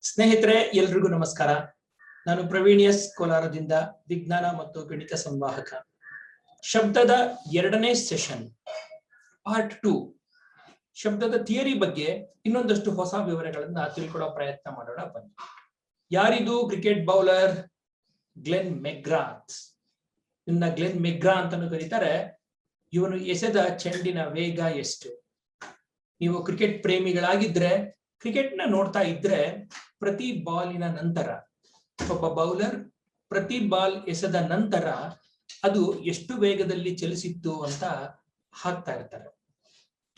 ಸ್ನೇಹಿತರೆ ಎಲ್ರಿಗೂ ನಮಸ್ಕಾರ. ನಾನು ಪ್ರವೀಣ್ ಎಸ್ ಕೋಲಾರದಿಂದ ವಿಜ್ಞಾನ ಮತ್ತು ಗಣಿತ ಸಂವಾಹಕ. ಶಬ್ದದ ಎರಡನೇ ಸೆಷನ್ ಪಾರ್ಟ್ 2 ಶಬ್ದದ ಥಿಯರಿ ಬಗ್ಗೆ ಇನ್ನೊಂದಷ್ಟು ಹೊಸ ವಿವರಗಳನ್ನ ತಿಳ್ಕೊಳ್ಳೋ ಪ್ರಯತ್ನ ಮಾಡೋಣ ಬನ್ನಿ. ಯಾರಿದು ಕ್ರಿಕೆಟ್ ಬೌಲರ್? ಗ್ಲೆನ್ ಮೆಗ್ರಾತ್. ಇನ್ನ ಗ್ಲೆನ್ ಮೆಗ್ರಾ ಅಂತಾನು ಕರೀತಾರೆ. ಇವನು ಎಸೆದ ಚೆಂಡಿನ ವೇಗ ಎಷ್ಟು? ನೀವು ಕ್ರಿಕೆಟ್ ಪ್ರೇಮಿಗಳಾಗಿದ್ರೆ ಕ್ರಿಕೆಟ್ ನ ನೋಡ್ತಾ ಇದ್ರೆ ಪ್ರತಿ ಬಾಲಿನ ನಂತರ ಒಬ್ಬ ಬೌಲರ್ ಪ್ರತಿ ಬಾಲ್ ಎಸೆದ ನಂತರ ಅದು ಎಷ್ಟು ವೇಗದಲ್ಲಿ ಚಲಿಸಿತ್ತು ಅಂತ ಹಾಕ್ತಾ ಇರ್ತಾರೆ.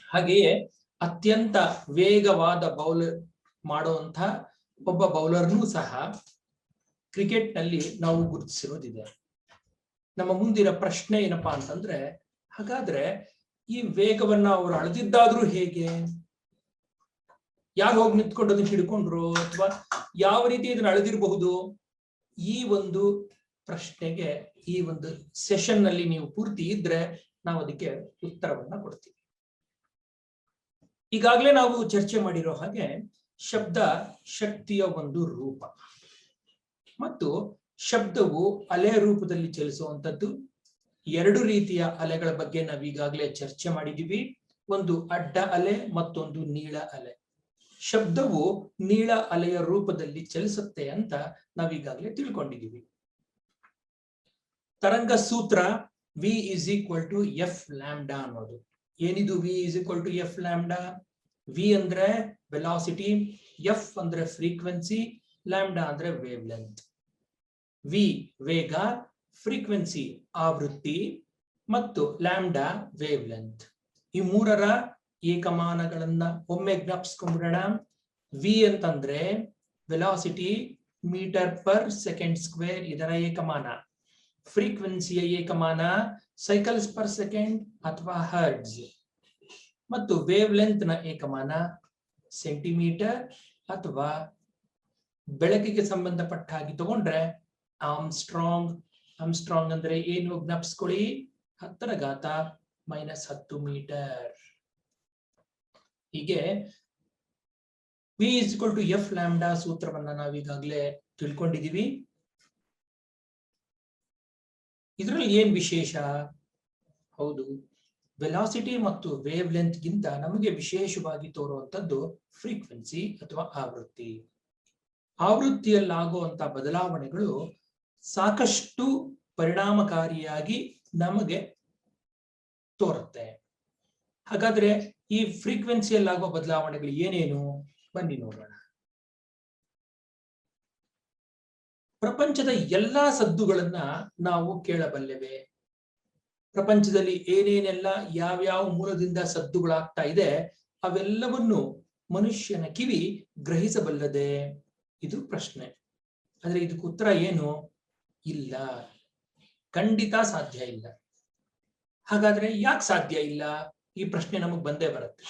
ಹಾಗೆಯೇ ಅತ್ಯಂತ ವೇಗವಾದ ಬೌಲರ್ ಮಾಡುವಂತ ಒಬ್ಬ ಬೌಲರ್ನೂ ಸಹ ಕ್ರಿಕೆಟ್ ನಲ್ಲಿ ನಾವು ಗುರುತಿಸಿರೋದಿದೆ. ನಮ್ಮ ಮುಂದಿನ ಪ್ರಶ್ನೆ ಏನಪ್ಪಾ ಅಂತಂದ್ರೆ, ಹಾಗಾದ್ರೆ ಈ ವೇಗವನ್ನ ಅವರು ಅಳೆದಿದ್ದಾದ್ರೂ ಹೇಗೆ? ಯಾರು ಹೋಗಿ ನಿಂತ್ಕೊಂಡು ಅದನ್ನ ಹಿಡ್ಕೊಂಡ್ರು ಅಥವಾ ಯಾವ ರೀತಿ ಇದನ್ನ ಅಳೆದಿರಬಹುದು? ಈ ಒಂದು ಪ್ರಶ್ನೆಗೆ ಈ ಒಂದು ಸೆಷನ್ ನಲ್ಲಿ ನೀವು ಪೂರ್ತಿ ಇದ್ರೆ ನಾವು ಅದಕ್ಕೆ ಉತ್ತರವನ್ನ ಕೊಡ್ತೀವಿ. ಈಗಾಗಲೇ ನಾವು ಚರ್ಚೆ ಮಾಡಿರೋ ಹಾಗೆ ಶಬ್ದ ಶಕ್ತಿಯ ಒಂದು ರೂಪ ಮತ್ತು ಶಬ್ದವು ಅಲೆ ರೂಪದಲ್ಲಿ ಚಲಿಸುವಂತದ್ದು. ಎರಡು ರೀತಿಯ ಅಲೆಗಳ ಬಗ್ಗೆ ನಾವೀಗಾಗಲೇ ಚರ್ಚೆ ಮಾಡಿದೀವಿ. ಒಂದು ಅಡ್ಡ ಅಲೆ, ಮತ್ತೊಂದು ನೀಳ ಅಲೆ. ಶಬ್ದವು ನೀಳ ಅಲೆಯ ರೂಪದಲ್ಲಿ ಚಲಿಸುತ್ತೆ ಅಂತ ನಾವೀಗಾಗಲೇ ತಿಳ್ಕೊಂಡಿದೀವಿ. ತರಂಗ ಸೂತ್ರ V = F ಲ್ಯಾಂಬ್ಡಾ ಅನ್ನೋದು. ಏನಿದು V = F ಲ್ಯಾಂಬ್ಡಾ? V ಅಂದ್ರೆ ವೆಲಾಸಿಟಿ, F ಅಂದ್ರೆ ಫ್ರೀಕ್ವೆನ್ಸಿ, ಲ್ಯಾಂಬ್ಡಾ ಅಂದ್ರೆ ವೇವ್ ಲೆಂತ್. V ವೇಗ, ಫ್ರೀಕ್ವೆನ್ಸಿ ಆವೃತ್ತಿ ಮತ್ತು ಲ್ಯಾಂಬ್ಡಾ ವೇವ್ ಲೆಂತ್. ಈ ಮೂರರ ಏಕಮಾನಗಳನ್ನ ಒಮ್ಮೆ ಜ್ಞಾಪಿಸ್ಕೊಂಡ್ಬಿಡೋಣ. V ಅಂತಂದ್ರೆ velocity metre per second square, ಇದರ ಏಕಮಾನ. ಫ್ರೀಕ್ವೆನ್ಸಿಯ ಏಕಮಾನ ಸೈಕಲ್ಸ್ ಪರ್ ಸೆಕೆಂಡ್ ಅಥವಾ ಹರ್ಟ್ಜ್. ಮತ್ತು ವೇವ್ ಲೆಂತ್ ನ ಏಕಮಾನ ಸೆಂಟಿಮೀಟರ್ ಅಥವಾ ಬೆಳಕಿಗೆ ಸಂಬಂಧಪಟ್ಟ ಹಾಗೆ ತಗೊಂಡ್ರೆ ಆರ್ಮ್ಸ್ಟ್ರಾಂಗ್. ಆರ್ಮ್ಸ್ಟ್ರಾಂಗ್ ಅಂದ್ರೆ ಏನು ಜ್ಞಾಪಿಸ್ಕೊಳ್ಳಿ? 10⁻⁻10 ಮೀಟರ್. ಹೀಗೆ V = F ಲ್ಯಾಂಬ್ಡಾ ಸೂತ್ರವನ್ನ ನಾವೀಗಾಗಲೇ ತಿಳ್ಕೊಂಡಿದೀವಿ. ಇದರಲ್ಲಿ ಏನ್ ವಿಶೇಷ? ಹೌದು, ವೆಲಾಸಿಟಿ ಮತ್ತು ವೇವ್ ಲೆಂತ್ ಗಿಂತ ನಮಗೆ ವಿಶೇಷವಾಗಿ ತೋರುವಂತದ್ದು ಫ್ರೀಕ್ವೆನ್ಸಿ ಅಥವಾ ಆವೃತ್ತಿ. ಆವೃತ್ತಿಯಲ್ಲಾಗುವಂತ ಬದಲಾವಣೆಗಳು ಸಾಕಷ್ಟು ಪರಿಣಾಮಕಾರಿಯಾಗಿ ನಮಗೆ ತೋರುತ್ತೆ. ಹಾಗಾದ್ರೆ ಈ ಫ್ರೀಕ್ವೆನ್ಸಿಯಲ್ಲಾಗುವ ಬದಲಾವಣೆಗಳು ಏನೇನು? ಬನ್ನಿ ನೋಡೋಣ. ಪ್ರಪಂಚದ ಎಲ್ಲಾ ಸದ್ದುಗಳನ್ನ ನಾವು ಕೇಳಬಲ್ಲೆವೆ. ಪ್ರಪಂಚದಲ್ಲಿ ಏನೇನೆಲ್ಲ ಯಾವ್ಯಾವ ಮೂಲದಿಂದ ಸದ್ದುಗಳಾಗ್ತಾ ಇದೆ ಅವೆಲ್ಲವನ್ನು ಮನುಷ್ಯನ ಕಿವಿ ಗ್ರಹಿಸಬಲ್ಲದೆ? ಇದು ಪ್ರಶ್ನೆ. ಆದ್ರೆ ಇದಕ್ಕೆ ಉತ್ತರ ಏನು? ಇಲ್ಲ, ಖಂಡಿತ ಸಾಧ್ಯ ಇಲ್ಲ. ಹಾಗಾದ್ರೆ ಯಾಕೆ ಸಾಧ್ಯ ಇಲ್ಲ? ಈ ಪ್ರಶ್ನೆ ನಮಗ್ ಬಂದೇ ಬರುತ್ತೆ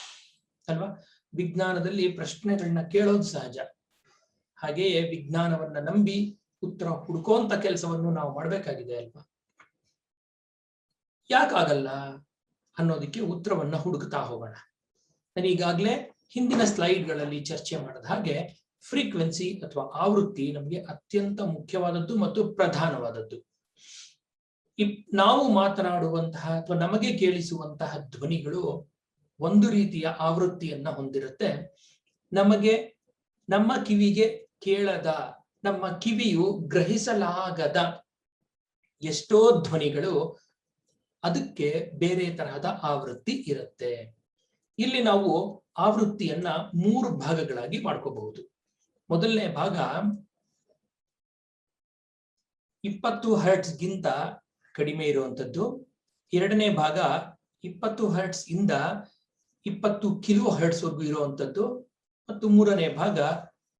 ಅಲ್ವಾ? ವಿಜ್ಞಾನದಲ್ಲಿ ಪ್ರಶ್ನೆಗಳನ್ನ ಕೇಳೋದು ಸಹಜ. ಹಾಗೆಯೇ ವಿಜ್ಞಾನವನ್ನ ನಂಬಿ ಉತ್ತರ ಹುಡುಕುವಂತ ಕೆಲಸವನ್ನು ನಾವು ಮಾಡ್ಬೇಕಾಗಿದೆ ಅಲ್ವಾ? ಯಾಕಾಗಲ್ಲ ಅನ್ನೋದಕ್ಕೆ ಉತ್ತರವನ್ನ ಹುಡುಕ್ತಾ ಹೋಗೋಣ. ನಾನೀಗಾಗ್ಲೇ ಹಿಂದಿನ ಸ್ಲೈಡ್ಗಳಲ್ಲಿ ಚರ್ಚೆ ಮಾಡಿದ ಹಾಗೆ ಫ್ರೀಕ್ವೆನ್ಸಿ ಅಥವಾ ಆವೃತ್ತಿ ನಮಗೆ ಅತ್ಯಂತ ಮುಖ್ಯವಾದದ್ದು ಮತ್ತು ಪ್ರಧಾನವಾದದ್ದು. ನಾವು ಮಾತನಾಡುವಂತಹ ಅಥವಾ ನಮಗೆ ಕೇಳಿಸುವಂತಹ ಧ್ವನಿಗಳು ಒಂದು ರೀತಿಯ ಆವೃತ್ತಿಯನ್ನ ಹೊಂದಿರುತ್ತೆ. ನಮಗೆ ನಮ್ಮ ಕಿವಿಗೆ ಕೇಳದ, ನಮ್ಮ ಕಿವಿಯು ಗ್ರಹಿಸಲಾಗದ ಎಷ್ಟೋ ಧ್ವನಿಗಳು ಅದಕ್ಕೆ ಬೇರೆ ತರಹದ ಆವೃತ್ತಿ ಇರುತ್ತೆ. ಇಲ್ಲಿ ನಾವು ಆವೃತ್ತಿಯನ್ನ 3 ಭಾಗಗಳಾಗಿ ಮಾಡ್ಕೋಬಹುದು. ಮೊದಲನೇ ಭಾಗ 20 ಹರ್ಟ್ಸ್ ಗಿಂತ ಕಡಿಮೆ ಇರುವಂತದ್ದು. ಎರಡನೇ ಭಾಗ 20 ಹರ್ಟ್ಸ್ ಇಂದ 20 ಕಿಲೋ ಹರ್ಟ್ಸ್ ವರೆಗೂ ಇರುವಂತದ್ದು. ಮತ್ತು ಮೂರನೇ ಭಾಗ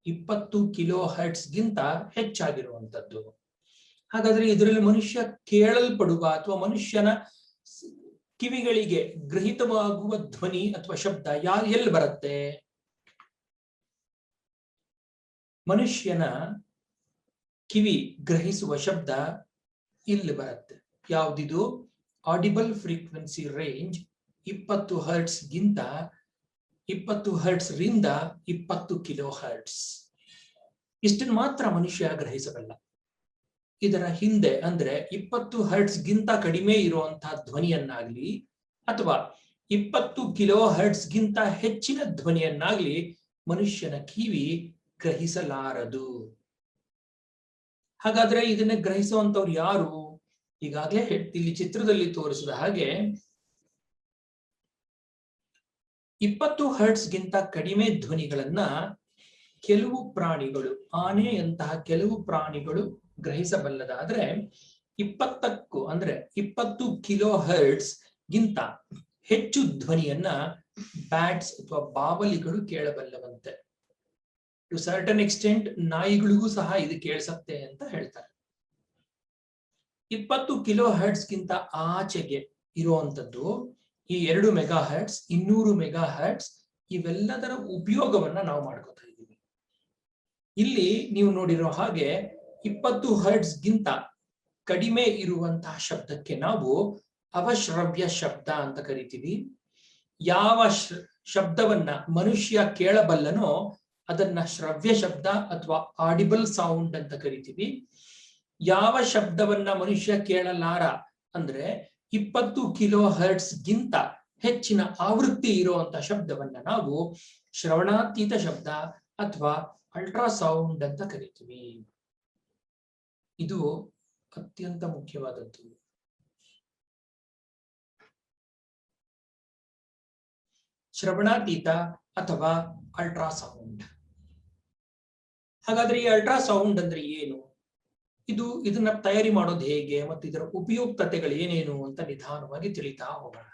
20 ಕಿಲೋ ಹರ್ಟ್ಸ್ ಗಿಂತ ಹೆಚ್ಚಾಗಿರುವಂತದ್ದು. ಹಾಗಾದ್ರೆ ಇದರಲ್ಲಿ ಮನುಷ್ಯ ಕೇಳಲ್ಪಡುವ ಅಥವಾ ಮನುಷ್ಯನ ಕಿವಿಗಳಿಗೆ ಗ್ರಹಿತವಾಗುವ ಧ್ವನಿ ಅಥವಾ ಶಬ್ದ ಎಲ್ಲಿ ಬರುತ್ತೆ? ಮನುಷ್ಯನ ಕಿವಿ ಗ್ರಹಿಸುವ ಶಬ್ದ ಇಲ್ಲಿ ಬರುತ್ತೆ. ಯಾವುದಿದು? ಆಡಿಬಲ್ ಫ್ರೀಕ್ವೆನ್ಸಿ ರೇಂಜ್ 20 ಹರ್ಟ್ಸ್ ಗಿಂತ 20 ಹರ್ಟ್ಸ್ ರಿಂದ 20 ಕಿಲೋ ಹರ್ಟ್ಸ್. ಇಷ್ಟನ್ನು ಮಾತ್ರ ಮನುಷ್ಯ ಗ್ರಹಿಸಬಲ್ಲ. ಇದರ ಹಿಂದೆ ಅಂದ್ರೆ 20 ಹರ್ಟ್ಸ್ ಗಿಂತ ಕಡಿಮೆ ಇರುವಂತಹ ಧ್ವನಿಯನ್ನಾಗ್ಲಿ ಅಥವಾ 20 ಕಿಲೋ ಹರ್ಟ್ಸ್ ಗಿಂತ ಹೆಚ್ಚಿನ ಧ್ವನಿಯನ್ನಾಗ್ಲಿ ಮನುಷ್ಯನ ಕಿವಿ ಗ್ರಹಿಸಲಾರದು. ಹಾಗಾದ್ರೆ ಇದನ್ನ ಗ್ರಹಿಸುವಂತವ್ರು ಯಾರು? ಈಗಾಗಲೇ ಇಲ್ಲಿ ಚಿತ್ರದಲ್ಲಿ ತೋರಿಸಿದ ಹಾಗೆ 20 ಹರ್ಟ್ಸ್ ಗಿಂತ ಕಡಿಮೆ ಧ್ವನಿಗಳನ್ನ ಕೆಲವು ಪ್ರಾಣಿಗಳು, ಆನೆಯಂತಹ ಕೆಲವು ಪ್ರಾಣಿಗಳು ಗ್ರಹಿಸಬಲ್ಲದಾದ್ರೆ 20ಕ್ಕೂ ಅಂದ್ರೆ 20 ಕಿಲೋ ಹರ್ಟ್ಸ್ ಗಿಂತ ಹೆಚ್ಚು ಧ್ವನಿಯನ್ನ ಬ್ಯಾಟ್ಸ್ ಅಥವಾ ಬಾವಲಿಗಳು ಕೇಳಬಲ್ಲವಂತೆ. ಟು ಸರ್ಟನ್ ಎಕ್ಸ್ಟೆಂಟ್ ನಾಯಿಗಳಿಗೂ ಸಹ ಇದು ಕೇಳಿಸುತ್ತೆ ಅಂತ ಹೇಳ್ತಾರೆ. 20 ಕಿಲೋ ಹರ್ಟ್ಸ್ ಗಿಂತ ಆಚೆಗೆ ಇರುವಂತದ್ದು ಈ 2 ಮೆಗಾ ಹರ್ಟ್ಸ್, 200 ಮೆಗಾ ಹರ್ಟ್ಸ್, ಇವೆಲ್ಲದರ ಉಪಯೋಗವನ್ನ ನಾವು ಮಾಡ್ಕೋತಾ ಇದ್ದೀವಿ. ಇಲ್ಲಿ ನೀವು ನೋಡಿರೋ ಹಾಗೆ 20 ಹರ್ಟ್ಸ್ ಗಿಂತ ಕಡಿಮೆ ಇರುವಂತಹ ಶಬ್ದಕ್ಕೆ ನಾವು ಅವಶ್ರವ್ಯ ಶಬ್ದ ಅಂತ ಕರಿತೀವಿ. ಯಾವ ಶಬ್ದವನ್ನ ಮನುಷ್ಯ ಕೇಳಬಲ್ಲನೋ ಅದನ್ನ ಶ್ರವ್ಯ ಶಬ್ದ ಅಥವಾ ಆಡಿಬಲ್ ಸೌಂಡ್ ಅಂತ ಕರಿತೀವಿ. ಯಾವ ಶಬ್ದವನ್ನ ಮನುಷ್ಯ ಕೇಳಲಾರ ಅಂದ್ರೆ 20 ಕಿಲೋ ಹರ್ಟ್ಸ್ ಗಿಂತ ಹೆಚ್ಚಿನ ಆವೃತ್ತಿ ಇರುವಂತ ಶಬ್ದವನ್ನ ನಾವು ಶ್ರವಣಾತೀತ ಶಬ್ದ ಅಥವಾ ಅಲ್ಟ್ರಾಸೌಂಡ್ ಅಂತ ಕರಿತೀವಿ. ಇದು ಅತ್ಯಂತ ಮುಖ್ಯವಾದದ್ದು. ಶ್ರವಣಾತೀತ ಅಥವಾ ಅಲ್ಟ್ರಾಸೌಂಡ್. ಹಾಗಾದ್ರೆ ಈ ಅಲ್ಟ್ರಾಸೌಂಡ್ ಅಂದ್ರೆ ಏನು? ಇದನ್ನ ತಯಾರಿ ಮಾಡೋದು ಹೇಗೆ ಮತ್ತು ಇದರ ಉಪಯುಕ್ತತೆಗಳು ಏನೇನು ಅಂತ ನಿಧಾನವಾಗಿ ತಿಳಿತಾ ಹೋಗೋಣ.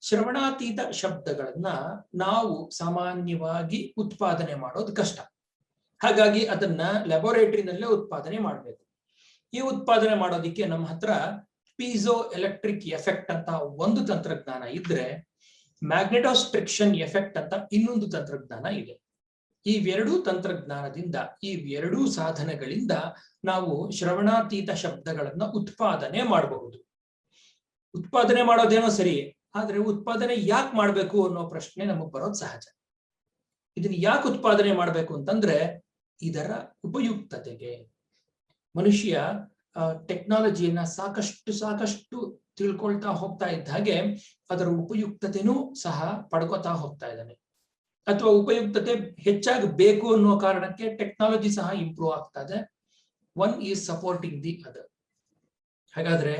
ಶ್ರವಣಾತೀತ ಶಬ್ದಗಳನ್ನ ನಾವು ಸಾಮಾನ್ಯವಾಗಿ ಉತ್ಪಾದನೆ ಮಾಡೋದು ಕಷ್ಟ. ಹಾಗಾಗಿ ಅದನ್ನ ಲ್ಯಾಬೋರೇಟರಿನಲ್ಲೇ ಉತ್ಪಾದನೆ ಮಾಡಬೇಕು. ಈ ಉತ್ಪಾದನೆ ಮಾಡೋದಿಕ್ಕೆ ನಮ್ಮ ಹತ್ರ ಪೀಸೋ ಎಲೆಕ್ಟ್ರಿಕ್ ಎಫೆಕ್ಟ್ ಅಂತ ಒಂದು ತಂತ್ರಜ್ಞಾನ ಇದ್ರೆ, ಮ್ಯಾಗ್ನೆಟೋಸ್ಟ್ರಿಕ್ಷನ್ ಎಫೆಕ್ಟ್ ಅಂತ ಇನ್ನೊಂದು ತಂತ್ರಜ್ಞಾನ ಇದೆ. ಇವೆರಡೂ ತಂತ್ರಜ್ಞಾನದಿಂದ, ಇವೆರಡೂ ಸಾಧನಗಳಿಂದ ನಾವು ಶ್ರವಣಾತೀತ ಶಬ್ದಗಳನ್ನ ಉತ್ಪಾದನೆ ಮಾಡಬಹುದು. ಉತ್ಪಾದನೆ ಮಾಡೋದೇನೋ ಸರಿ, ಆದ್ರೆ ಉತ್ಪಾದನೆ ಯಾಕೆ ಮಾಡ್ಬೇಕು ಅನ್ನೋ ಪ್ರಶ್ನೆ ನಮಗ್ ಬರೋದು ಸಹಜ. ಇದನ್ನ ಯಾಕೆ ಉತ್ಪಾದನೆ ಮಾಡ್ಬೇಕು ಅಂತಂದ್ರೆ ಇದರ ಉಪಯುಕ್ತತೆಗೆ. ಮನುಷ್ಯ ಟೆಕ್ನಾಲಜಿಯನ್ನ ಸಾಕಷ್ಟು ತಿಳ್ಕೊಳ್ತಾ ಹೋಗ್ತಾ ಇದ್ದ ಹಾಗೆ ಅದರ ಉಪಯುಕ್ತತೆನೂ ಸಹ ಪಡ್ಕೋತಾ ಹೋಗ್ತಾ ಇದ್ದಾನೆ. ಅಥವಾ ಉಪಯುಕ್ತತೆ ಹೆಚ್ಚಾಗಿ ಬೇಕು ಅನ್ನೋ ಕಾರಣಕ್ಕೆ ಟೆಕ್ನಾಲಜಿ ಸಹ ಇಂಪ್ರೂವ್ ಆಗ್ತಾ ಇದೆ. One is supporting the other. ಹಾಗಾದ್ರೆ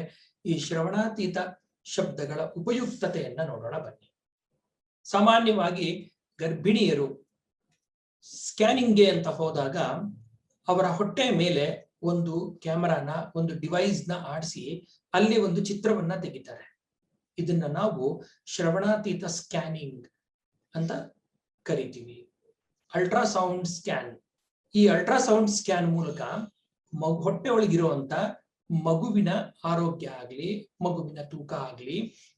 ಈ ಶ್ರವಣಾತೀತ ಶಬ್ದಗಳ ಉಪಯುಕ್ತತೆಯನ್ನ ನೋಡೋಣ ಬನ್ನಿ. ಸಾಮಾನ್ಯವಾಗಿ ಗರ್ಭಿಣಿಯರು ಸ್ಕ್ಯಾನಿಂಗ್ಗೆ ಅಂತ ಹೋದಾಗ ಅವರ ಹೊಟ್ಟೆ ಮೇಲೆ ಒಂದು ಕ್ಯಾಮರಾನ, ಒಂದು ಡಿವೈಸ್ ನ ಆಡಿಸಿ ಅಲ್ಲಿ ಒಂದು ಚಿತ್ರವನ್ನ ತೆಗಿತಾರೆ. ಇದನ್ನ ನಾವು ಶ್ರವಣಾತೀತ ಸ್ಕ್ಯಾನಿಂಗ್ ಅಂತ ಕರಿತೀವಿ. Ultrasound scan. ಈ ಅಲ್ಟ್ರಾಸೌಂಡ್ ಸ್ಕ್ಯಾನ್ ಮೂಲಕ ಹೊಟ್ಟೆ ಒಳಗಿರುವಂತ ಮಗುವಿನ ಆರೋಗ್ಯ ಆಗ್ಲಿ, ಮಗುವಿನ ತೂಕ ಆಗ್ಲಿ,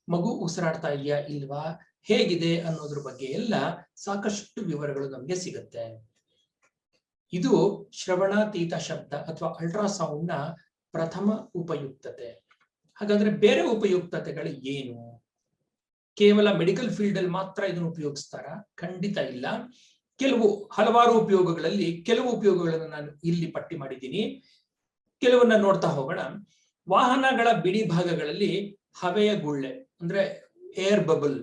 ಮಗು ಉಸಿರಾಡ್ತಾ ಇದೆಯಾ ಇಲ್ವಾ, ಹೇಗಿದೆ ಅನ್ನೋದ್ರ ಬಗ್ಗೆ ಎಲ್ಲ ಸಾಕಷ್ಟು ವಿವರಗಳು ನಮ್ಗೆ ಸಿಗುತ್ತೆ. ಇದು ಶ್ರವಣಾತೀತ ಶಬ್ದ ಅಥವಾ ಅಲ್ಟ್ರಾಸೌಂಡ್ ನ ಪ್ರಥಮ ಉಪಯುಕ್ತತೆ. ಹಾಗಾದ್ರೆ ಬೇರೆ ಉಪಯುಕ್ತತೆಗಳು ಏನು? ಕೇವಲ ಮೆಡಿಕಲ್ ಫೀಲ್ಡ್ ಅಲ್ಲಿ ಮಾತ್ರ ಇದನ್ನು ಉಪಯೋಗಿಸ್ತಾರ? ಖಂಡಿತ ಇಲ್ಲ. ಹಲವಾರು ಉಪಯೋಗಗಳಲ್ಲಿ ಕೆಲವು ಉಪಯೋಗಗಳನ್ನು ನಾನು ಇಲ್ಲಿ ಪಟ್ಟಿ ಮಾಡಿದ್ದೀನಿ. ಕೆಲವನ್ನ ನೋಡ್ತಾ ಹೋಗೋಣ. ವಾಹನಗಳ ಬಿಡಿ ಭಾಗಗಳಲ್ಲಿ ಹವೆಯ ಗುಳ್ಳೆ ಅಂದ್ರೆ ಏರ್ ಬಬಲ್,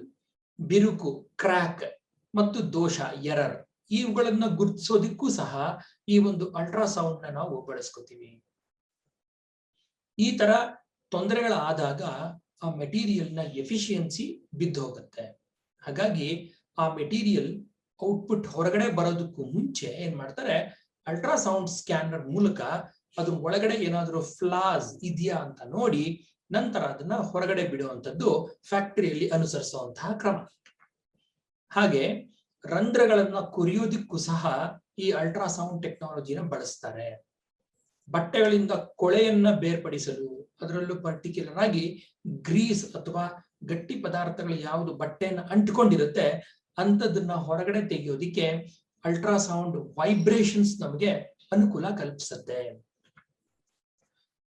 ಬಿರುಕು, ಕ್ರ್ಯಾಕ್ ಮತ್ತು ದೋಷ, ಎರರ್, ಇವುಗಳನ್ನ ಗುರುತಿಸೋದಿಕ್ಕೂ ಸಹ ಈ ಒಂದು ಅಲ್ಟ್ರಾಸೌಂಡ್ ನ ನಾವು ಬಳಸ್ಕೋತೀವಿ. ಈ ತರ ತೊಂದರೆಗಳಾದಾಗ ಆ ಮೆಟೀರಿಯಲ್ ನ ಎಫಿಷಿಯನ್ಸಿ ಬಿದ್ದು ಹೋಗುತ್ತೆ. ಹಾಗಾಗಿ ಆ ಮೆಟೀರಿಯಲ್ ಔಟ್ಪುಟ್ ಹೊರಗಡೆ ಬರೋದಕ್ಕೂ ಮುಂಚೆ ಏನ್ ಮಾಡ್ತಾರೆ, ಅಲ್ಟ್ರಾಸೌಂಡ್ ಸ್ಕ್ಯಾನರ್ ಮೂಲಕ ಅದ್ರ ಒಳಗಡೆ ಏನಾದ್ರೂ ಫ್ಲಾಸ್ ಇದೆಯಾ ಅಂತ ನೋಡಿ ನಂತರ ಅದನ್ನ ಹೊರಗಡೆ ಬಿಡುವಂತದ್ದು ಫ್ಯಾಕ್ಟರಿಯಲ್ಲಿ ಅನುಸರಿಸುವಂತಹ ಕ್ರಮ. ಹಾಗೆ ರಂಧ್ರಗಳನ್ನ ಕೊರಿಯೋದಿಕ್ಕೂ ಸಹ ಈ ಅಲ್ಟ್ರಾಸೌಂಡ್ ಟೆಕ್ನಾಲಜಿನ ಬಳಸ್ತಾರೆ. ಬಟ್ಟೆಗಳಿಂದ ಕೊಳೆಯನ್ನ ಬೇರ್ಪಡಿಸಲು, ಅದರಲ್ಲೂ ಪರ್ಟಿಕ್ಯುಲರ್ ಆಗಿ ಗ್ರೀಸ್ ಅಥವಾ ಗಟ್ಟಿ ಪದಾರ್ಥಗಳು ಯಾವುದು ಬಟ್ಟೆಯನ್ನು ಅಂಟಿಕೊಂಡಿರುತ್ತೆ ಅಂತದನ್ನ ಹೊರಗಡೆ ತೆಗೆಯೋದಿಕ್ಕೆ ಅಲ್ಟ್ರಾಸೌಂಡ್ ವೈಬ್ರೇಷನ್ಸ್ ನಮಗೆ ಅನುಕೂಲ ಕಲ್ಪಿಸುತ್ತೆ.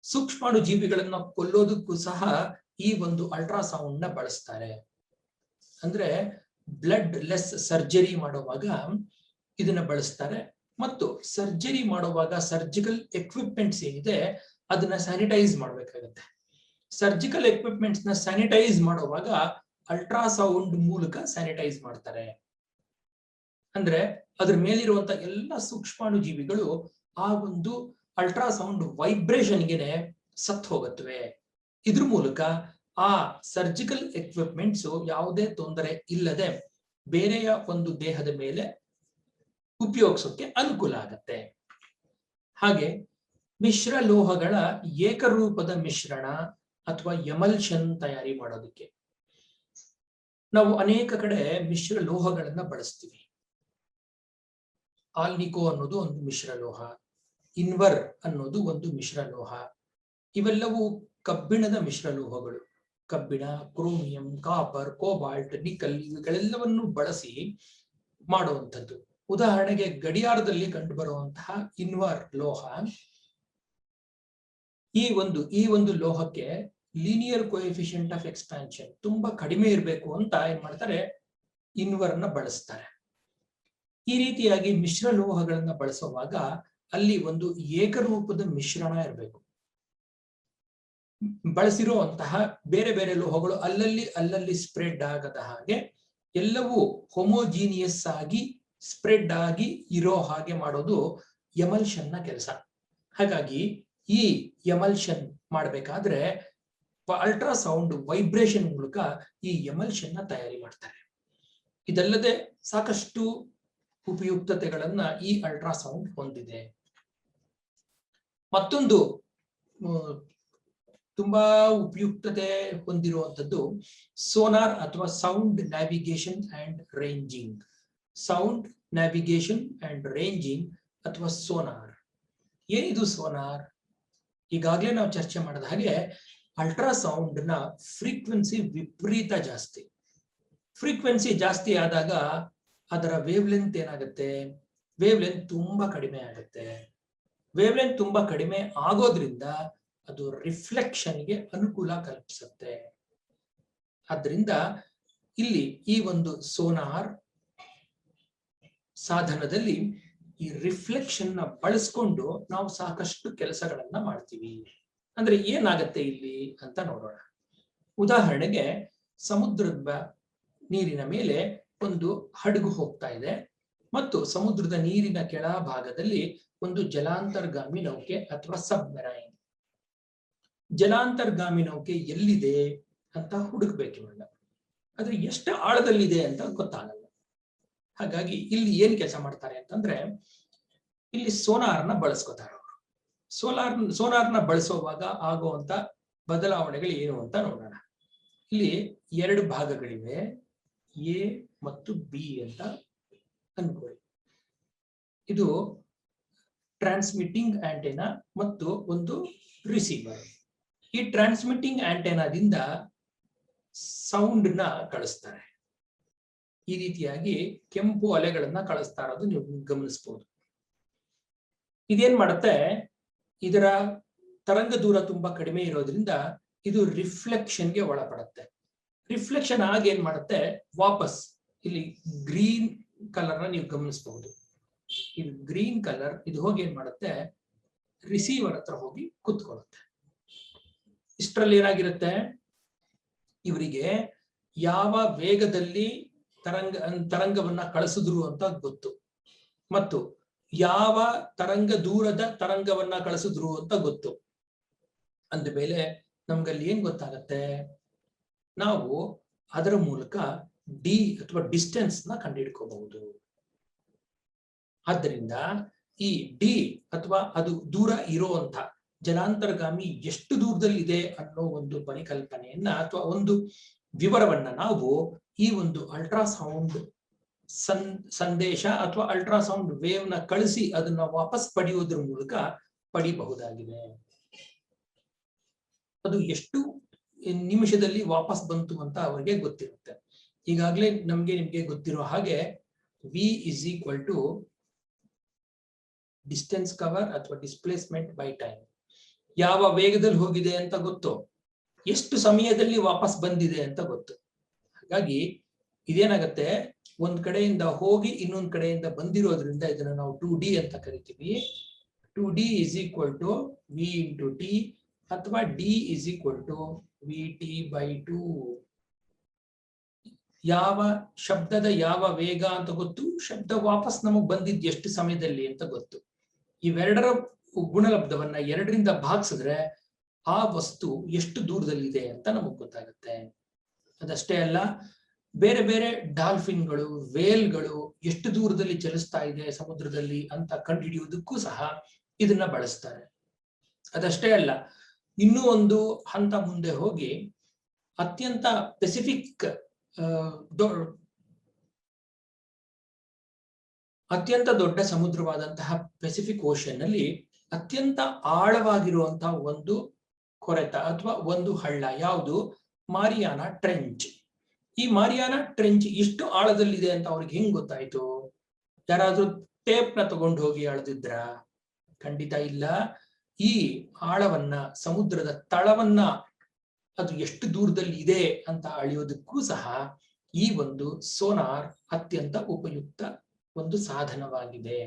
ಸೂಕ್ಷ್ಮಾಣು ಜೀವಿಗಳನ್ನ ಕೊಲ್ಲೋದಕ್ಕೂ ಸಹ ಈ ಒಂದು ಅಲ್ಟ್ರಾಸೌಂಡ್ ನ ಬಳಸ್ತಾರೆ. ಅಂದ್ರೆ ಬ್ಲಡ್ ಲೆಸ್ ಸರ್ಜರಿ ಮಾಡುವಾಗ ಇದನ್ನ ಬಳಸ್ತಾರೆ ಮತ್ತು ಸರ್ಜರಿ ಮಾಡುವಾಗ ಸರ್ಜಿಕಲ್ ಎಕ್ವಿಪ್ಮೆಂಟ್ಸ್ ಏನಿದೆ ಅದನ್ನ ಸ್ಯಾನಿಟೈಸ್ ಮಾಡಬೇಕಾಗತ್ತೆ. ಸರ್ಜಿಕಲ್ ಎಕ್ವಿಪ್ಮೆಂಟ್ಸ್ ನ ಸ್ಯಾನಿಟೈಸ್ ಮಾಡುವಾಗ ಅಲ್ಟ್ರಾಸೌಂಡ್ ಮೂಲಕ ಸ್ಯಾನಿಟೈಸ್ ಮಾಡ್ತಾರೆ. ಅಂದ್ರೆ ಅದ್ರ ಮೇಲಿರುವಂತ ಎಲ್ಲ ಸೂಕ್ಷ್ಮಾಣು ಜೀವಿಗಳು ಆ ಒಂದು ಅಲ್ಟ್ರಾಸೌಂಡ್ ವೈಬ್ರೇಷನ್ಗೆ ಸತ್ತು ಹೋಗುತ್ತವೆ. ಇದ್ರ ಮೂಲಕ ಆ ಸರ್ಜಿಕಲ್ ಎಕ್ವಿಪ್ಮೆಂಟ್ಸ್ ಯಾವುದೇ ತೊಂದರೆ ಇಲ್ಲದೆ ಬೇರೆಯ ಒಂದು ದೇಹದ ಮೇಲೆ ಉಪಯೋಗಿಸೋಕೆ ಅನುಕೂಲ ಆಗತ್ತೆ. ಹಾಗೆ ಮಿಶ್ರ ಲೋಹಗಳ ಏಕರೂಪದ ಮಿಶ್ರಣ ಅಥವಾ ಎಮಲ್ಷನ್ ತಯಾರಿ ಮಾಡೋದಕ್ಕೆ ನಾವು ಅನೇಕ ಕಡೆ ಮಿಶ್ರ ಲೋಹಗಳನ್ನ ಬಳಸ್ತೀವಿ. ಆಲ್ನಿಕೋ ಅನ್ನೋದು ಒಂದು ಮಿಶ್ರ ಲೋಹ, ಇನ್ವರ್ ಅನ್ನೋದು ಒಂದು ಮಿಶ್ರ ಲೋಹ. ಇವೆಲ್ಲವೂ ಕಬ್ಬಿಣದ ಮಿಶ್ರ ಲೋಹಗಳು. ಕಬ್ಬಿಣ, ಕ್ರೋಮಿಯಂ, ಕಾಪರ್, ಕೋಬಾಲ್ಟ್, ನಿಕಲ್ ಇವುಗಳೆಲ್ಲವನ್ನು ಬಳಸಿ ಮಾಡುವಂಥದ್ದು. ಉದಾಹರಣೆಗೆ ಗಡಿಯಾರದಲ್ಲಿ ಕಂಡು ಬರುವಂತಹ ಇನ್ವರ್ ಲೋಹ, ಈ ಒಂದು ಲೋಹಕ್ಕೆ ಲೀನಿಯರ್ ಕೋಎಫಿಷಿಯಂಟ್ ಆಫ್ ಎಕ್ಸ್ಪಾನ್ಷನ್ ತುಂಬಾ ಕಡಿಮೆ ಇರಬೇಕು ಅಂತ ಏನ್ ಮಾಡ್ತಾರೆ, ಇನ್ವರ್ ನ ಬಳಸ್ತಾರೆ. ಈ ರೀತಿಯಾಗಿ ಮಿಶ್ರ ಲೋಹಗಳನ್ನ ಬಳಸುವಾಗ ಅಲ್ಲಿ ಒಂದು ಏಕರೂಪದ ಮಿಶ್ರಣ ಇರಬೇಕು. ಬಳಸಿರುವಂತಹ ಬೇರೆ ಬೇರೆ ಲೋಹಗಳು ಅಲ್ಲಲ್ಲಿ ಸ್ಪ್ರೆಡ್ ಆಗದ ಹಾಗೆ ಎಲ್ಲವೂ ಹೋಮೋಜೀನಿಯಸ್ ಆಗಿ ಸ್ಪ್ರೆಡ್ ಆಗಿ ಇರೋ ಹಾಗೆ ಮಾಡೋದು ಎಮಲ್ಷನ್ ನ ಕೆಲಸ. ಹಾಗಾಗಿ ಈ ಎಮಲ್ಷನ್ ಮಾಡಬೇಕಾದ್ರೆ ಅಲ್ಟ್ರಾಸೌಂಡ್ ವೈಬ್ರೇಷನ್ ಮೂಲಕ ಈ ಎಮಲ್ಷನ್ ನ ತಯಾರಿ ಮಾಡ್ತಾರೆ. ಇದಲ್ಲದೆ ಸಾಕಷ್ಟು ಉಪಯುಕ್ತತೆಗಳನ್ನ ಈ ಅಲ್ಟ್ರಾಸೌಂಡ್ ಹೊಂದಿದೆ. ಮತ್ತೊಂದು ತುಂಬಾ ಉಪಯುಕ್ತತೆ ಹೊಂದಿರುವಂತದ್ದು ಸೋನಾರ್ ಅಥವಾ sound navigation and ranging. Sound navigation and ranging ಅಥವಾ ಸೋನಾರ್. ಏನಿದು ಸೋನಾರ್? ಈಗಾಗಲೇ ನಾವು ಚರ್ಚೆ ಮಾಡಿದ ಹಾಗೆ ಅಲ್ಟ್ರಾಸೌಂಡ್ ನ ಫ್ರೀಕ್ವೆನ್ಸಿ ವಿಪರೀತ ಜಾಸ್ತಿ. ಫ್ರೀಕ್ವೆನ್ಸಿ ಜಾಸ್ತಿ ಆದಾಗ ಅದರ ವೇವ್ ಲೆಂತ್ ಏನಾಗುತ್ತೆ? ವೇವ್ ಲೆಂತ್ ತುಂಬಾ ಕಡಿಮೆ ಆಗುತ್ತೆ. ವೇವ್ ಲೆಂತ್ ತುಂಬಾ ಕಡಿಮೆ ಆಗೋದ್ರಿಂದ ಅದು ರಿಫ್ಲೆಕ್ಷನ್ಗೆ ಅನುಕೂಲ ಕಲ್ಪಿಸುತ್ತೆ. ಆದ್ರಿಂದ ಇಲ್ಲಿ ಈ ಒಂದು ಸೋನಾರ್ ಸಾಧನದಲ್ಲಿ ಈ ರಿಫ್ಲೆಕ್ಷನ್ ನ ಬಳಸ್ಕೊಂಡು ನಾವು ಸಾಕಷ್ಟು ಕೆಲಸಗಳನ್ನ ಮಾಡ್ತೀವಿ. ಅಂದ್ರೆ ಏನಾಗತ್ತೆ ಇಲ್ಲಿ ಅಂತ ನೋಡೋಣ. ಉದಾಹರಣೆಗೆ ಸಮುದ್ರದ ನೀರಿನ ಮೇಲೆ ಒಂದು ಹಡಗು ಹೋಗ್ತಾ ಇದೆ ಮತ್ತು ಸಮುದ್ರದ ನೀರಿನ ಕೆಳ ಭಾಗದಲ್ಲಿ ಒಂದು ಜಲಾಂತರ್ಗಾಮಿ ನೌಕೆ ಅಥವಾ ಸಬ್ಮರೈನ್. ಜಲಾಂತರ್ಗಾಮಿ ನೌಕೆ ಎಲ್ಲಿದೆ ಅಂತ ಹುಡುಕ್ಬೇಕು ಇವಾಗ. ಆದ್ರೆ ಎಷ್ಟು ಆಳದಲ್ಲಿದೆ ಅಂತ ಗೊತ್ತಾಗಲ್ಲ. ಹಾಗಾಗಿ ಇಲ್ಲಿ ಏನ್ ಕೆಲಸ ಮಾಡ್ತಾರೆ ಅಂತಂದ್ರೆ ಇಲ್ಲಿ ಸೋನಾರ್ನ ಬಳಸ್ಕೋತಾರೆ ಅವರು. ಸೋನಾರ್ನ ಬಳಸುವಾಗ ಆಗುವಂತ ಬದಲಾವಣೆಗಳು ಏನು ಅಂತ ನೋಡೋಣ. ಇಲ್ಲಿ ಎರಡು ಭಾಗಗಳಿವೆ, ಎ ಮತ್ತು ಬಿ ಅಂತ ಅನ್ಕೊಳ್ಳಿ. ಇದು ಟ್ರಾನ್ಸ್ಮಿಟಿಂಗ್ ಆಂಟೆನಾ ಮತ್ತು ಒಂದು ರಿಸೀವರ್. ಈ ಟ್ರಾನ್ಸ್ಮಿಟಿಂಗ್ ಆಂಟೆನಾದಿಂದ ಸೌಂಡ್ ನ ಕಳಿಸ್ತಾರೆ. ಈ ರೀತಿಯಾಗಿ ಕೆಂಪು ಅಲೆಗಳನ್ನ ಕಳಿಸ್ತಾ ಇರೋದು ನೀವು ಗಮನಿಸಬಹುದು. ಇದೇನ್ ಮಾಡುತ್ತೆ, ಇದರ ತರಂಗ ದೂರ ತುಂಬಾ ಕಡಿಮೆ ಇರೋದ್ರಿಂದ ಇದು ರಿಫ್ಲೆಕ್ಷನ್ಗೆ ಒಳಪಡುತ್ತೆ. ರಿಫ್ಲೆಕ್ಷನ್ ಆಗಿ ಏನ್ ಮಾಡುತ್ತೆ, ವಾಪಸ್ ಇಲ್ಲಿ ಗ್ರೀನ್ ಕಲರ್ ನ ನೀವು ಗಮನಿಸಬಹುದು. ಇದು ಗ್ರೀನ್ ಕಲರ್, ಇದು ಹೋಗಿ ಏನ್ ಮಾಡುತ್ತೆ, ರಿಸೀವರ್ ಹತ್ರ ಹೋಗಿ ಕುತ್ಕೊಳ್ಳುತ್ತೆ. ಇಷ್ಟರಲ್ಲಿ ಏನಾಗಿರುತ್ತೆ, ಇವರಿಗೆ ಯಾವ ವೇಗದಲ್ಲಿ ತರಂಗವನ್ನ ಕಳಿಸಿದ್ರು ಅಂತ ಗೊತ್ತು ಮತ್ತು ಯಾವ ದೂರದ ತರಂಗವನ್ನ ಕಳಿಸಿದ್ರು ಅಂತ ಗೊತ್ತು. ಅಂದ ಮೇಲೆ ನಮ್ಗಲ್ಲಿ ಏನ್ ಗೊತ್ತಾಗತ್ತೆ, ನಾವು ಅದರ ಮೂಲಕ ಡಿ ಅಥವಾ ಡಿಸ್ಟೆನ್ಸ್ ನ ಕಂಡುಹಿಡ್ಕೋಬಹುದು. ಆದ್ದರಿಂದ ಈ ಡಿ ಅಥವಾ ಅದು ದೂರ ಇರುವಂತ ಜಲಾಂತರ್ಗಾಮಿ ಎಷ್ಟು ದೂರದಲ್ಲಿದೆ ಅನ್ನೋ ಒಂದು ಪರಿಕಲ್ಪನೆಯನ್ನ ಅಥವಾ ಒಂದು ವಿವರವನ್ನ ನಾವು ಈ ಒಂದು ಅಲ್ಟ್ರಾಸೌಂಡ್ ಸಂದೇಶ ಅಥವಾ ಅಲ್ಟ್ರಾಸೌಂಡ್ ವೇವ್ ನ ಕಳಿಸಿ ಅದನ್ನ ವಾಪಸ್ ಪಡೆಯುವುದರ ಮೂಲಕ ಪಡಿಬಹುದಾಗಿದೆ. ಅದು ಎಷ್ಟು ನಿಮಿಷದಲ್ಲಿ ವಾಪಸ್ ಬಂತು ಅಂತ ಅವರಿಗೆ ಗೊತ್ತಿರುತ್ತೆ. ಈಗಾಗಲೇ ನಿಮ್ಗೆ ಗೊತ್ತಿರೋ ಹಾಗೆ V is equal to distance cover ಅಥವಾ ಡಿಸ್ಪ್ಲೇಸ್ಮೆಂಟ್ ಬೈ ಟೈಮ್. ಯಾವ ವೇಗದಲ್ಲಿ ಹೋಗಿದೆ ಅಂತ ಗೊತ್ತು, ಎಷ್ಟು ಸಮಯದಲ್ಲಿ ವಾಪಸ್ ಬಂದಿದೆ ಅಂತ ಗೊತ್ತು. ಹಾಗಾಗಿ ಇದೇನಾಗತ್ತೆ, ಒಂದ್ ಕಡೆಯಿಂದ ಹೋಗಿ ಇನ್ನೊಂದ್ ಕಡೆಯಿಂದ ಬಂದಿರೋದ್ರಿಂದ ಇದನ್ನ ನಾವು 2D ಅಂತ ಕರಿತೀವಿ. 2D is equal to v into t ಅಥವಾ d is equal to vt/2. ಯಾವ ಶಬ್ದದ ಯಾವ ವೇಗ ಅಂತ ಗೊತ್ತು, ಶಬ್ದ ವಾಪಸ್ ನಮಗ್ ಬಂದಿದ್ದು ಎಷ್ಟು ಸಮಯದಲ್ಲಿ ಅಂತ ಗೊತ್ತು. ಇವೆರಡರ ಗುಣಲಬ್ಧವನ್ನ 2ರಿಂದ ಭಾಗಿಸಿದ್ರೆ ಆ ವಸ್ತು ಎಷ್ಟು ದೂರದಲ್ಲಿದೆ ಅಂತ ನಮಗ್ ಗೊತ್ತಾಗುತ್ತೆ. ಅದಷ್ಟೇ ಅಲ್ಲ, ಬೇರೆ ಬೇರೆ ಡಾಲ್ಫಿನ್ಗಳು, ವೇಲ್ಗಳು ಎಷ್ಟು ದೂರದಲ್ಲಿ ಚಲಿಸ್ತಾ ಇದೆ ಸಮುದ್ರದಲ್ಲಿ ಅಂತ ಕಂಡುಹಿಡಿಯುವುದಕ್ಕೂ ಸಹ ಇದನ್ನ ಬಳಸ್ತಾರೆ. ಅದಷ್ಟೇ ಅಲ್ಲ, ಇನ್ನೂ ಒಂದು ಹಂತ ಮುಂದೆ ಹೋಗಿ ಅತ್ಯಂತ ಪೆಸಿಫಿಕ್ ಅತ್ಯಂತ ದೊಡ್ಡ ಸಮುದ್ರವಾದಂತಹ ಪೆಸಿಫಿಕ್ ಓಷನ್ ನಲ್ಲಿ ಅತ್ಯಂತ ಆಳವಾಗಿರುವಂತಹ ಒಂದು ಕೊರೆತ ಅಥವಾ ಒಂದು ಹಳ್ಳ ಯಾವುದು, ಮಾರಿಯಾನಾ ಟ್ರೆಂಚ್. ಈ ಮಾರಿಯಾನಾ ಟ್ರೆಂಚ್ ಇಷ್ಟು ಆಳದಲ್ಲಿದೆ ಅಂತ ಅವ್ರಿಗೆ ಹೆಂಗ್ ಗೊತ್ತಾಯ್ತು? ಯಾರಾದ್ರೂ ಟೇಪ್ ನ ತಗೊಂಡು ಹೋಗಿ ಅಳೆದಿದ್ರ? ಖಂಡಿತ ಇಲ್ಲ. ಈ ಆಳವನ್ನ, ಸಮುದ್ರದ ತಳವನ್ನ ಅದು ಎಷ್ಟು ದೂರದಲ್ಲಿ ಇದೆ ಅಂತ ಅಳೆಯೋದಕ್ಕೂ ಸಹ ಈ ಒಂದು ಸೋನಾರ್ ಅತ್ಯಂತ ಉಪಯುಕ್ತ ಒಂದು ಸಾಧನವಾಗಿದೆ.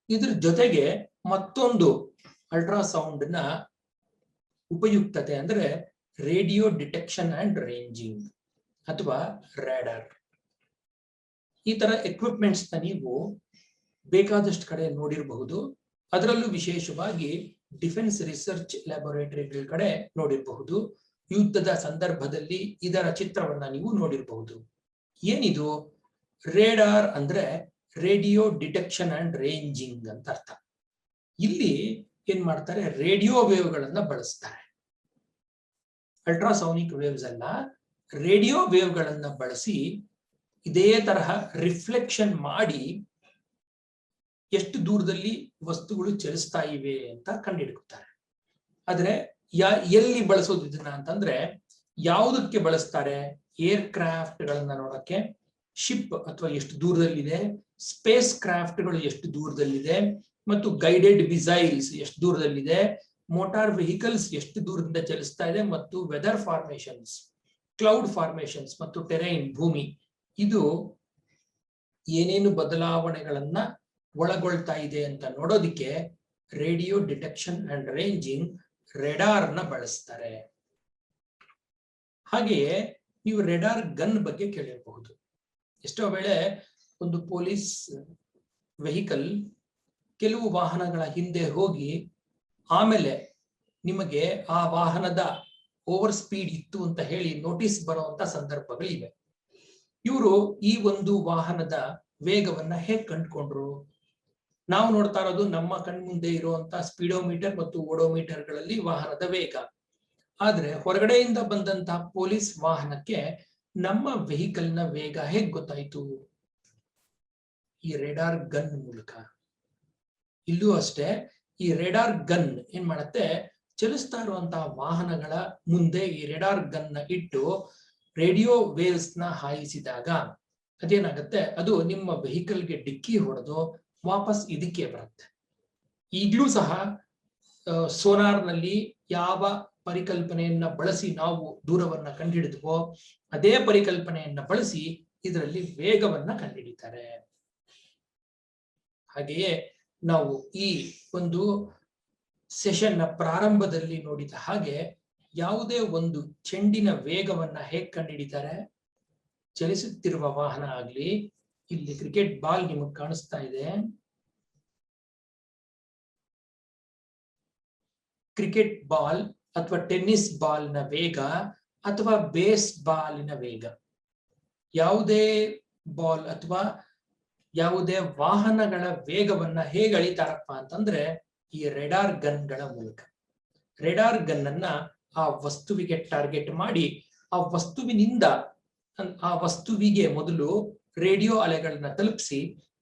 ಇದ್ರ ಜೊತೆಗೆ ಮತ್ತೊಂದು ಅಲ್ಟ್ರಾಸೌಂಡ್ ನ ಉಪಯುಕ್ತತೆ ಅಂದ್ರೆ ರೇಡಿಯೋ ಡಿಟೆಕ್ಷನ್ ಅಂಡ್ ರೇಂಜಿಂಗ್ ಅಥವಾ ರಾಡಾರ್. ಈ ತರ ಎಕ್ವಿಪ್ಮೆಂಟ್ಸ್ ನ ನೀವು ಬೇಕಾದಷ್ಟು ಕಡೆ ನೋಡಿರಬಹುದು. ಅದರಲ್ಲೂ ವಿಶೇಷವಾಗಿ ಡಿಫೆನ್ಸ್ ರಿಸರ್ಚ್ ಲ್ಯಾಬೊರೇಟರಿಗಳ ಕಡೆ ನೋಡಿರಬಹುದು. ಯುದ್ಧದ ಸಂದರ್ಭದಲ್ಲಿ ಇದರ ಚಿತ್ರವನ್ನ ನೀವು ನೋಡಿರಬಹುದು. ಏನಿದು ರೇಡಾರ್ ಅಂದ್ರೆ ರೇಡಿಯೋ ಡಿಟೆಕ್ಷನ್ ಅಂಡ್ ರೇಂಜಿಂಗ್ ಅಂತ ಅರ್ಥ. ಇಲ್ಲಿ ಏನ್ ಮಾಡ್ತಾರೆ, ರೇಡಿಯೋ ವೇವ್ಗಳನ್ನ ಬಳಸ್ತಾರೆ. ಅಲ್ಟ್ರಾಸೌನಿಕ್ ವೇವ್ಸ್ ಅಲ್ಲ, ರೇಡಿಯೋ ವೇವ್ಗಳನ್ನ ಬಳಸಿ ಇದೇ ತರಹ ರಿಫ್ಲೆಕ್ಷನ್ ಮಾಡಿ ಎಷ್ಟು ದೂರದಲ್ಲಿ ವಸ್ತುಗಳು ಚಲಿಸ್ತಾ ಇವೆ ಅಂತ ಕಂಡುಹಿಡ್ಕೊತಾರೆ. ಆದ್ರೆ ಎಲ್ಲಿ ಬಳಸೋದು ಇದನ್ನ ಅಂತಂದ್ರೆ, ಯಾವುದಕ್ಕೆ ಬಳಸ್ತಾರೆ? ಏರ್ ಕ್ರಾಫ್ಟ್ ಗಳನ್ನ ನೋಡಕ್ಕೆ, ಶಿಪ್ ಅಥವಾ ಎಷ್ಟು ದೂರದಲ್ಲಿದೆ, ಸ್ಪೇಸ್ ಕ್ರಾಫ್ಟ್ ಗಳು ಎಷ್ಟು ದೂರದಲ್ಲಿದೆ, ಮತ್ತು ಗೈಡೆಡ್ ಮಿಸೈಲ್ಸ್ ಎಷ್ಟು ದೂರದಲ್ಲಿದೆ, ಮೋಟಾರ್ ವೆಹಿಕಲ್ಸ್ ಎಷ್ಟು ದೂರದಿಂದ ಚಲಿಸ್ತಾ ಇದೆ, ಮತ್ತು ವೆದರ್ ಫಾರ್ಮೇಶನ್ಸ್, ಕ್ಲೌಡ್ ಫಾರ್ಮೇಶನ್ಸ್ ಮತ್ತು ಟೆರೈನ್, ಭೂಮಿ, ಇದು ಏನೇನು ಬದಲಾವಣೆಗಳನ್ನ ಒಳಗೊಳ್ತಾ ಇದೆ ಅಂತ ನೋಡೋದಿಕ್ಕೆ radio detection and ranging radar ನ ಬಳಸ್ತಾರೆ. ಹಾಗೆಯೇ ನೀವು ರೆಡಾರ್ ಗನ್ ಬಗ್ಗೆ ಕೇಳಿರಬಹುದು. ಎಷ್ಟೋ ವೇಳೆ ಒಂದು ಪೊಲೀಸ್ ವೆಹಿಕಲ್ ಕೆಲವು ವಾಹನಗಳ ಹಿಂದೆ ಹೋಗಿ ಆಮೇಲೆ ನಿಮಗೆ ಆ ವಾಹನದ ಓವರ್ ಸ್ಪೀಡ್ ಇತ್ತು ಅಂತ ಹೇಳಿ ನೋಟಿಸ್ ಬರುವಂತ ಸಂದರ್ಭಗಳಿವೆ. ಇವರು ಈ ಒಂದು ವಾಹನದ ವೇಗವನ್ನ ಹೇಗೆ ಕಂಡುಕೊಂಡ್ರು? ನಾವು ನೋಡ್ತಾ ಇರೋದು ನಮ್ಮ ಕಣ್ಮುಂದೆ ಇರುವಂತ ಸ್ಪೀಡೋಮೀಟರ್ ಮತ್ತು ಓಡೋಮೀಟರ್ ಗಳಲ್ಲಿ ವಾಹನದ ವೇಗ. ಆದ್ರೆ ಹೊರಗಡೆಯಿಂದ ಬಂದಂತಹ ಪೊಲೀಸ್ ವಾಹನಕ್ಕೆ ನಮ್ಮ ವೆಹಿಕಲ್ ನ ವೇಗ ಹೇಗ್ ಗೊತ್ತಾಯ್ತು? ಈ ರೆಡಾರ್ ಗನ್ ಮೂಲಕ. ಇಲ್ಲೂ ಅಷ್ಟೇ, ಈ ರೆಡಾರ್ ಗನ್ ಏನ್ ಮಾಡುತ್ತೆ, ಚಲಿಸ್ತಾ ಇರುವಂತಹ ವಾಹನಗಳ ಮುಂದೆ ಈ ರೆಡಾರ್ ಗನ್ ನ ಇಟ್ಟು ರೇಡಿಯೋ ವೇವ್ಸ್ ನ ಹಾಯಿಸಿದಾಗ ಅದೇನಾಗತ್ತೆ, ಅದು ನಿಮ್ಮ ವೆಹಿಕಲ್ಗೆ ಡಿಕ್ಕಿ ಹೊಡೆದು ವಾಪಸ್ ಇದಕ್ಕೆ ಬರುತ್ತೆ. ಈಗಲೂ ಸಹ ಸೋನಾರ್ ನಲ್ಲಿ ಯಾವ ಪರಿಕಲ್ಪನೆಯನ್ನ ಬಳಸಿ ನಾವು ದೂರವನ್ನ ಕಂಡುಹಿಡಿದ್ವೋ ಅದೇ ಪರಿಕಲ್ಪನೆಯನ್ನ ಬಳಸಿ ಇದರಲ್ಲಿ ವೇಗವನ್ನ ಕಂಡುಹಿಡಿತಾರೆ. ಹಾಗೆಯೇ ನಾವು ಈ ಒಂದು ಸೆಷನ್ ನ ಪ್ರಾರಂಭದಲ್ಲಿ ನೋಡಿದ ಹಾಗೆ ಯಾವುದೇ ಒಂದು ಚೆಂಡಿನ ವೇಗವನ್ನ ಹೇಗೆ ಕಂಡುಹಿಡಿತಾರೆ? ಚಲಿಸುತ್ತಿರುವ ವಾಹನ ಆಗ್ಲಿ, ಇಲ್ಲಿ ಕ್ರಿಕೆಟ್ ಬಾಲ್ ನಿಮಗೆ ಕಾಣಿಸ್ತಾ ಇದೆ, ಕ್ರಿಕೆಟ್ ಬಾಲ್ ಅಥವಾ ಟೆನ್ನಿಸ್ ಬಾಲ್ ನ ವೇಗ ಅಥವಾ ಬೇಸ್ ಬಾಲಿನ ವೇಗ, ಯಾವುದೇ ಬಾಲ್ ಅಥವಾ ಯಾವುದೇ ವಾಹನಗಳ ವೇಗವನ್ನ ಹೇಗೆ ಅಳಿತಾರಪ್ಪ ಅಂತಂದ್ರೆ ಈ ರೆಡಾರ್ ಗನ್ಗಳ ಮೂಲಕ. ರೆಡಾರ್ ಗನ್ ಅನ್ನ ಆ ವಸ್ತುವಿಗೆ ಟಾರ್ಗೆಟ್ ಮಾಡಿ ಆ ವಸ್ತುವಿಗೆ ಮೊದಲು ರೇಡಿಯೋ ಅಲೆಗಳನ್ನ ತಲುಪಿಸಿ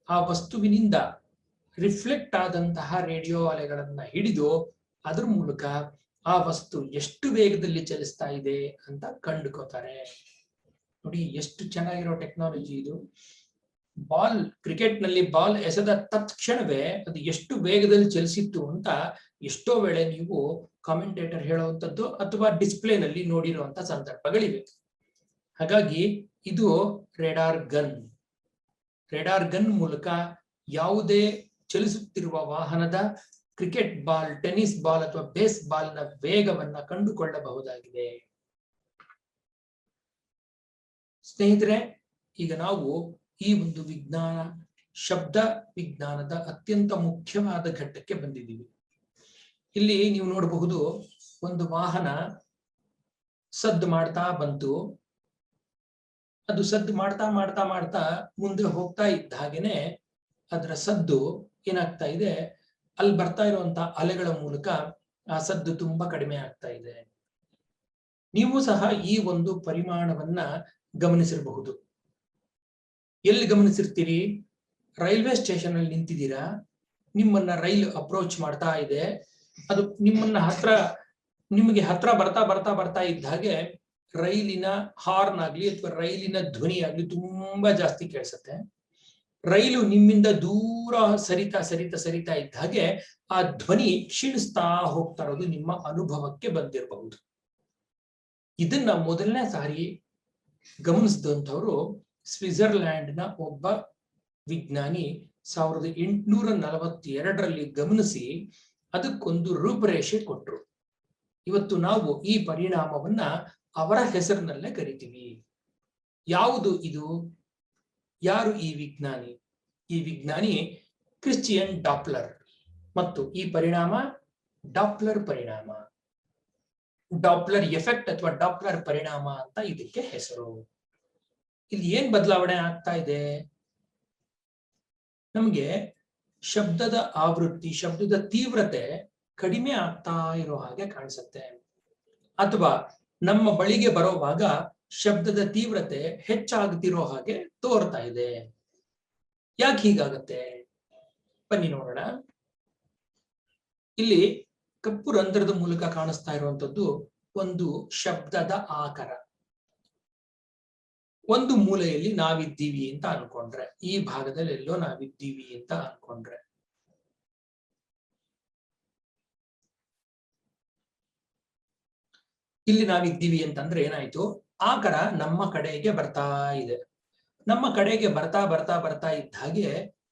ಆ ವಸ್ತುವಿನಿಂದ ರಿಫ್ಲೆಕ್ಟ್ ಆದಂತಹ ರೇಡಿಯೋ ಅಲೆಗಳನ್ನ ಹಿಡಿದು ಅದ್ರ ಮೂಲಕ ಆ ವಸ್ತು ಎಷ್ಟು ವೇಗದಲ್ಲಿ ಚಲಿಸ್ತಾ ಇದೆ ಅಂತ ಕಂಡುಕೋತಾರೆ. ನೋಡಿ ಎಷ್ಟು ಚೆನ್ನಾಗಿರೋ ಟೆಕ್ನಾಲಜಿ ಇದು. ಬಾಲ್, ಕ್ರಿಕೆಟ್ ನಲ್ಲಿ ಬಾಲ್ ಎಸೆದ ತತ್ಕ್ಷಣವೇ ಅದು ಎಷ್ಟು ವೇಗದಲ್ಲಿ ಚಲಿಸಿತ್ತು ಅಂತ ಎಷ್ಟೋ ವೇಳೆ ನೀವು ಕಾಮೆಂಟೇಟರ್ ಹೇಳುವಂತದ್ದು ಅಥವಾ ಡಿಸ್ಪ್ಲೇ ನಲ್ಲಿ ನೋಡಿರುವಂತ ಸಂದರ್ಭಗಳಿವೆ. ಹಾಗಾಗಿ ಇದು ರೇಡಾರ್ ಗನ್. ರೇಡಾರ್ ಗನ್ ಮೂಲಕ ಯಾವುದೇ ಚಲಿಸುತ್ತಿರುವ ವಾಹನದ ಕ್ರಿಕೆಟ್ ಬಾಲ್, ಟೆನ್ನಿಸ್ ಬಾಲ್ ಅಥವಾ ಬೇಸ್ ಬಾಲ್ನ ವೇಗವನ್ನ ಕಂಡುಕೊಳ್ಳಬಹುದಾಗಿದೆ. ಸ್ನೇಹಿತರೆ, ಈಗ ನಾವು ಈ ಒಂದು ವಿಜ್ಞಾನ, ಶಬ್ದ ವಿಜ್ಞಾನದ ಅತ್ಯಂತ ಮುಖ್ಯವಾದ ಘಟ್ಟಕ್ಕೆ ಬಂದಿದ್ದೀವಿ. ಇಲ್ಲಿ ನೀವು ನೋಡಬಹುದು, ಒಂದು ವಾಹನ ಸದ್ದು ಮಾಡ್ತಾ ಬಂತು. ಅದು ಸದ್ದು ಮಾಡ್ತಾ ಮಾಡ್ತಾ ಮಾಡ್ತಾ ಮುಂದೆ ಹೋಗ್ತಾ ಇದ್ದ ಹಾಗೇನೆ ಅದರ ಸದ್ದು ಏನಾಗ್ತಾ ಇದೆ, ಅಲ್ಲಿ ಬರ್ತಾ ಇರುವಂತಹ ಅಲೆಗಳ ಮೂಲಕ ಆ ಸದ್ದು ತುಂಬಾ ಕಡಿಮೆ ಆಗ್ತಾ ಇದೆ. ನೀವು ಸಹ ಈ ಒಂದು ಪರಿಮಾಣವನ್ನ ಗಮನಿಸಿರಬಹುದು. ಎಲ್ಲಿ ಗಮನಿಸಿರ್ತೀರಿ? ರೈಲ್ವೆ ಸ್ಟೇಷನ್ ಅಲ್ಲಿ ನಿಂತಿದ್ದೀರಾ, ನಿಮ್ಮನ್ನ ರೈಲು ಅಪ್ರೋಚ್ ಮಾಡ್ತಾ ಇದೆ. ಅದು ನಿಮಗೆ ಹತ್ರ ಬರ್ತಾ ಬರ್ತಾ ಬರ್ತಾ ಇದ್ದ ಹಾಗೆ ರೈಲಿನ ಹಾರ್ನ್ ಆಗ್ಲಿ ಅಥವಾ ರೈಲಿನ ಧ್ವನಿ ಆಗ್ಲಿ ತುಂಬಾ ಜಾಸ್ತಿ ಕೇಳಿಸುತ್ತೆ. ರೈಲು ನಿಮ್ಮಿಂದ ದೂರ ಸರಿತಾ ಸರಿತಾ ಸರಿತಾ ಇದ್ದ ಹಾಗೆ ಆ ಧ್ವನಿ ಕ್ಷೀಣಿಸ್ತಾ ಹೋಗ್ತಾ ಇರೋದು ನಿಮ್ಮ ಅನುಭವಕ್ಕೆ ಬಂದಿರಬಹುದು. ಇದನ್ನ ಮೊದಲನೇ ಸಾರಿ ಗಮನಿಸಿದಂಥವ್ರು ಸ್ವಿಟ್ಜರ್ಲ್ಯಾಂಡ್ ನ ಒಬ್ಬ ವಿಜ್ಞಾನಿ 1842ರಲ್ಲಿ ಗಮನಿಸಿ ಅದಕ್ಕೊಂದು ರೂಪರೇಷೆ ಕೊಟ್ಟರು. ಇವತ್ತು ನಾವು ಈ ಪರಿಣಾಮವನ್ನ ಅವರ ಹೆಸರಿನಲ್ಲೇ ಕರಿತೀವಿ. ಯಾವುದು ಇದು? ಯಾರು ಈ ವಿಜ್ಞಾನಿ? ಈ ವಿಜ್ಞಾನಿ ಕ್ರಿಶ್ಚಿಯನ್ ಡಾಪ್ಲರ್. ಮತ್ತು ಈ ಪರಿಣಾಮ ಡಾಪ್ಲರ್ ಪರಿಣಾಮ, ಡಾಪ್ಲರ್ ಎಫೆಕ್ಟ್ ಅಥವಾ ಡಾಪ್ಲರ್ ಪರಿಣಾಮ ಅಂತ ಇದಕ್ಕೆ ಹೆಸರು. ಇಲ್ಲಿ ಏನ್ ಬದಲಾವಣೆ ಆಗ್ತಾ ಇದೆ? ನಮ್ಗೆ ಶಬ್ದದ ಆವೃತ್ತಿ, ಶಬ್ದದ ತೀವ್ರತೆ ಕಡಿಮೆ ಆಗ್ತಾ ಇರೋ ಹಾಗೆ ಕಾಣಿಸುತ್ತೆ. ಅಥವಾ ನಮ್ಮ ಬಳಿಗೆ ಬರೋವಾಗ ಶಬ್ದದ ತೀವ್ರತೆ ಹೆಚ್ಚಾಗ್ತಿರೋ ಹಾಗೆ ತೋರ್ತಾ ಇದೆ. ಯಾಕೆ ಹೀಗಾಗತ್ತೆ? ಬನ್ನಿ ನೋಡೋಣ. ಇಲ್ಲಿ ಕಪ್ಪು ರಂಧ್ರದ ಮೂಲಕ ಕಾಣಿಸ್ತಾ ಇರುವಂತದ್ದು ಒಂದು ಶಬ್ದದ ಆಕಾರ. ಒಂದು ಮೂಲೆಯಲ್ಲಿ ನಾವಿದ್ದೀವಿ ಅಂತ ಅನ್ಕೊಂಡ್ರೆ, ಈ ಭಾಗದಲ್ಲಿ ಎಲ್ಲೋ ನಾವಿದ್ದೀವಿ ಅಂತ ಅನ್ಕೊಂಡ್ರೆ, ಇಲ್ಲಿ ನಾವಿದ್ದೀವಿ ಅಂತಂದ್ರೆ ಏನಾಯ್ತು? ಆಕಾರ ನಮ್ಮ ಕಡೆಗೆ ಬರ್ತಾ ಇದೆ. ನಮ್ಮ ಕಡೆಗೆ ಬರ್ತಾ ಬರ್ತಾ ಬರ್ತಾ ಇದ್ದ ಹಾಗೆ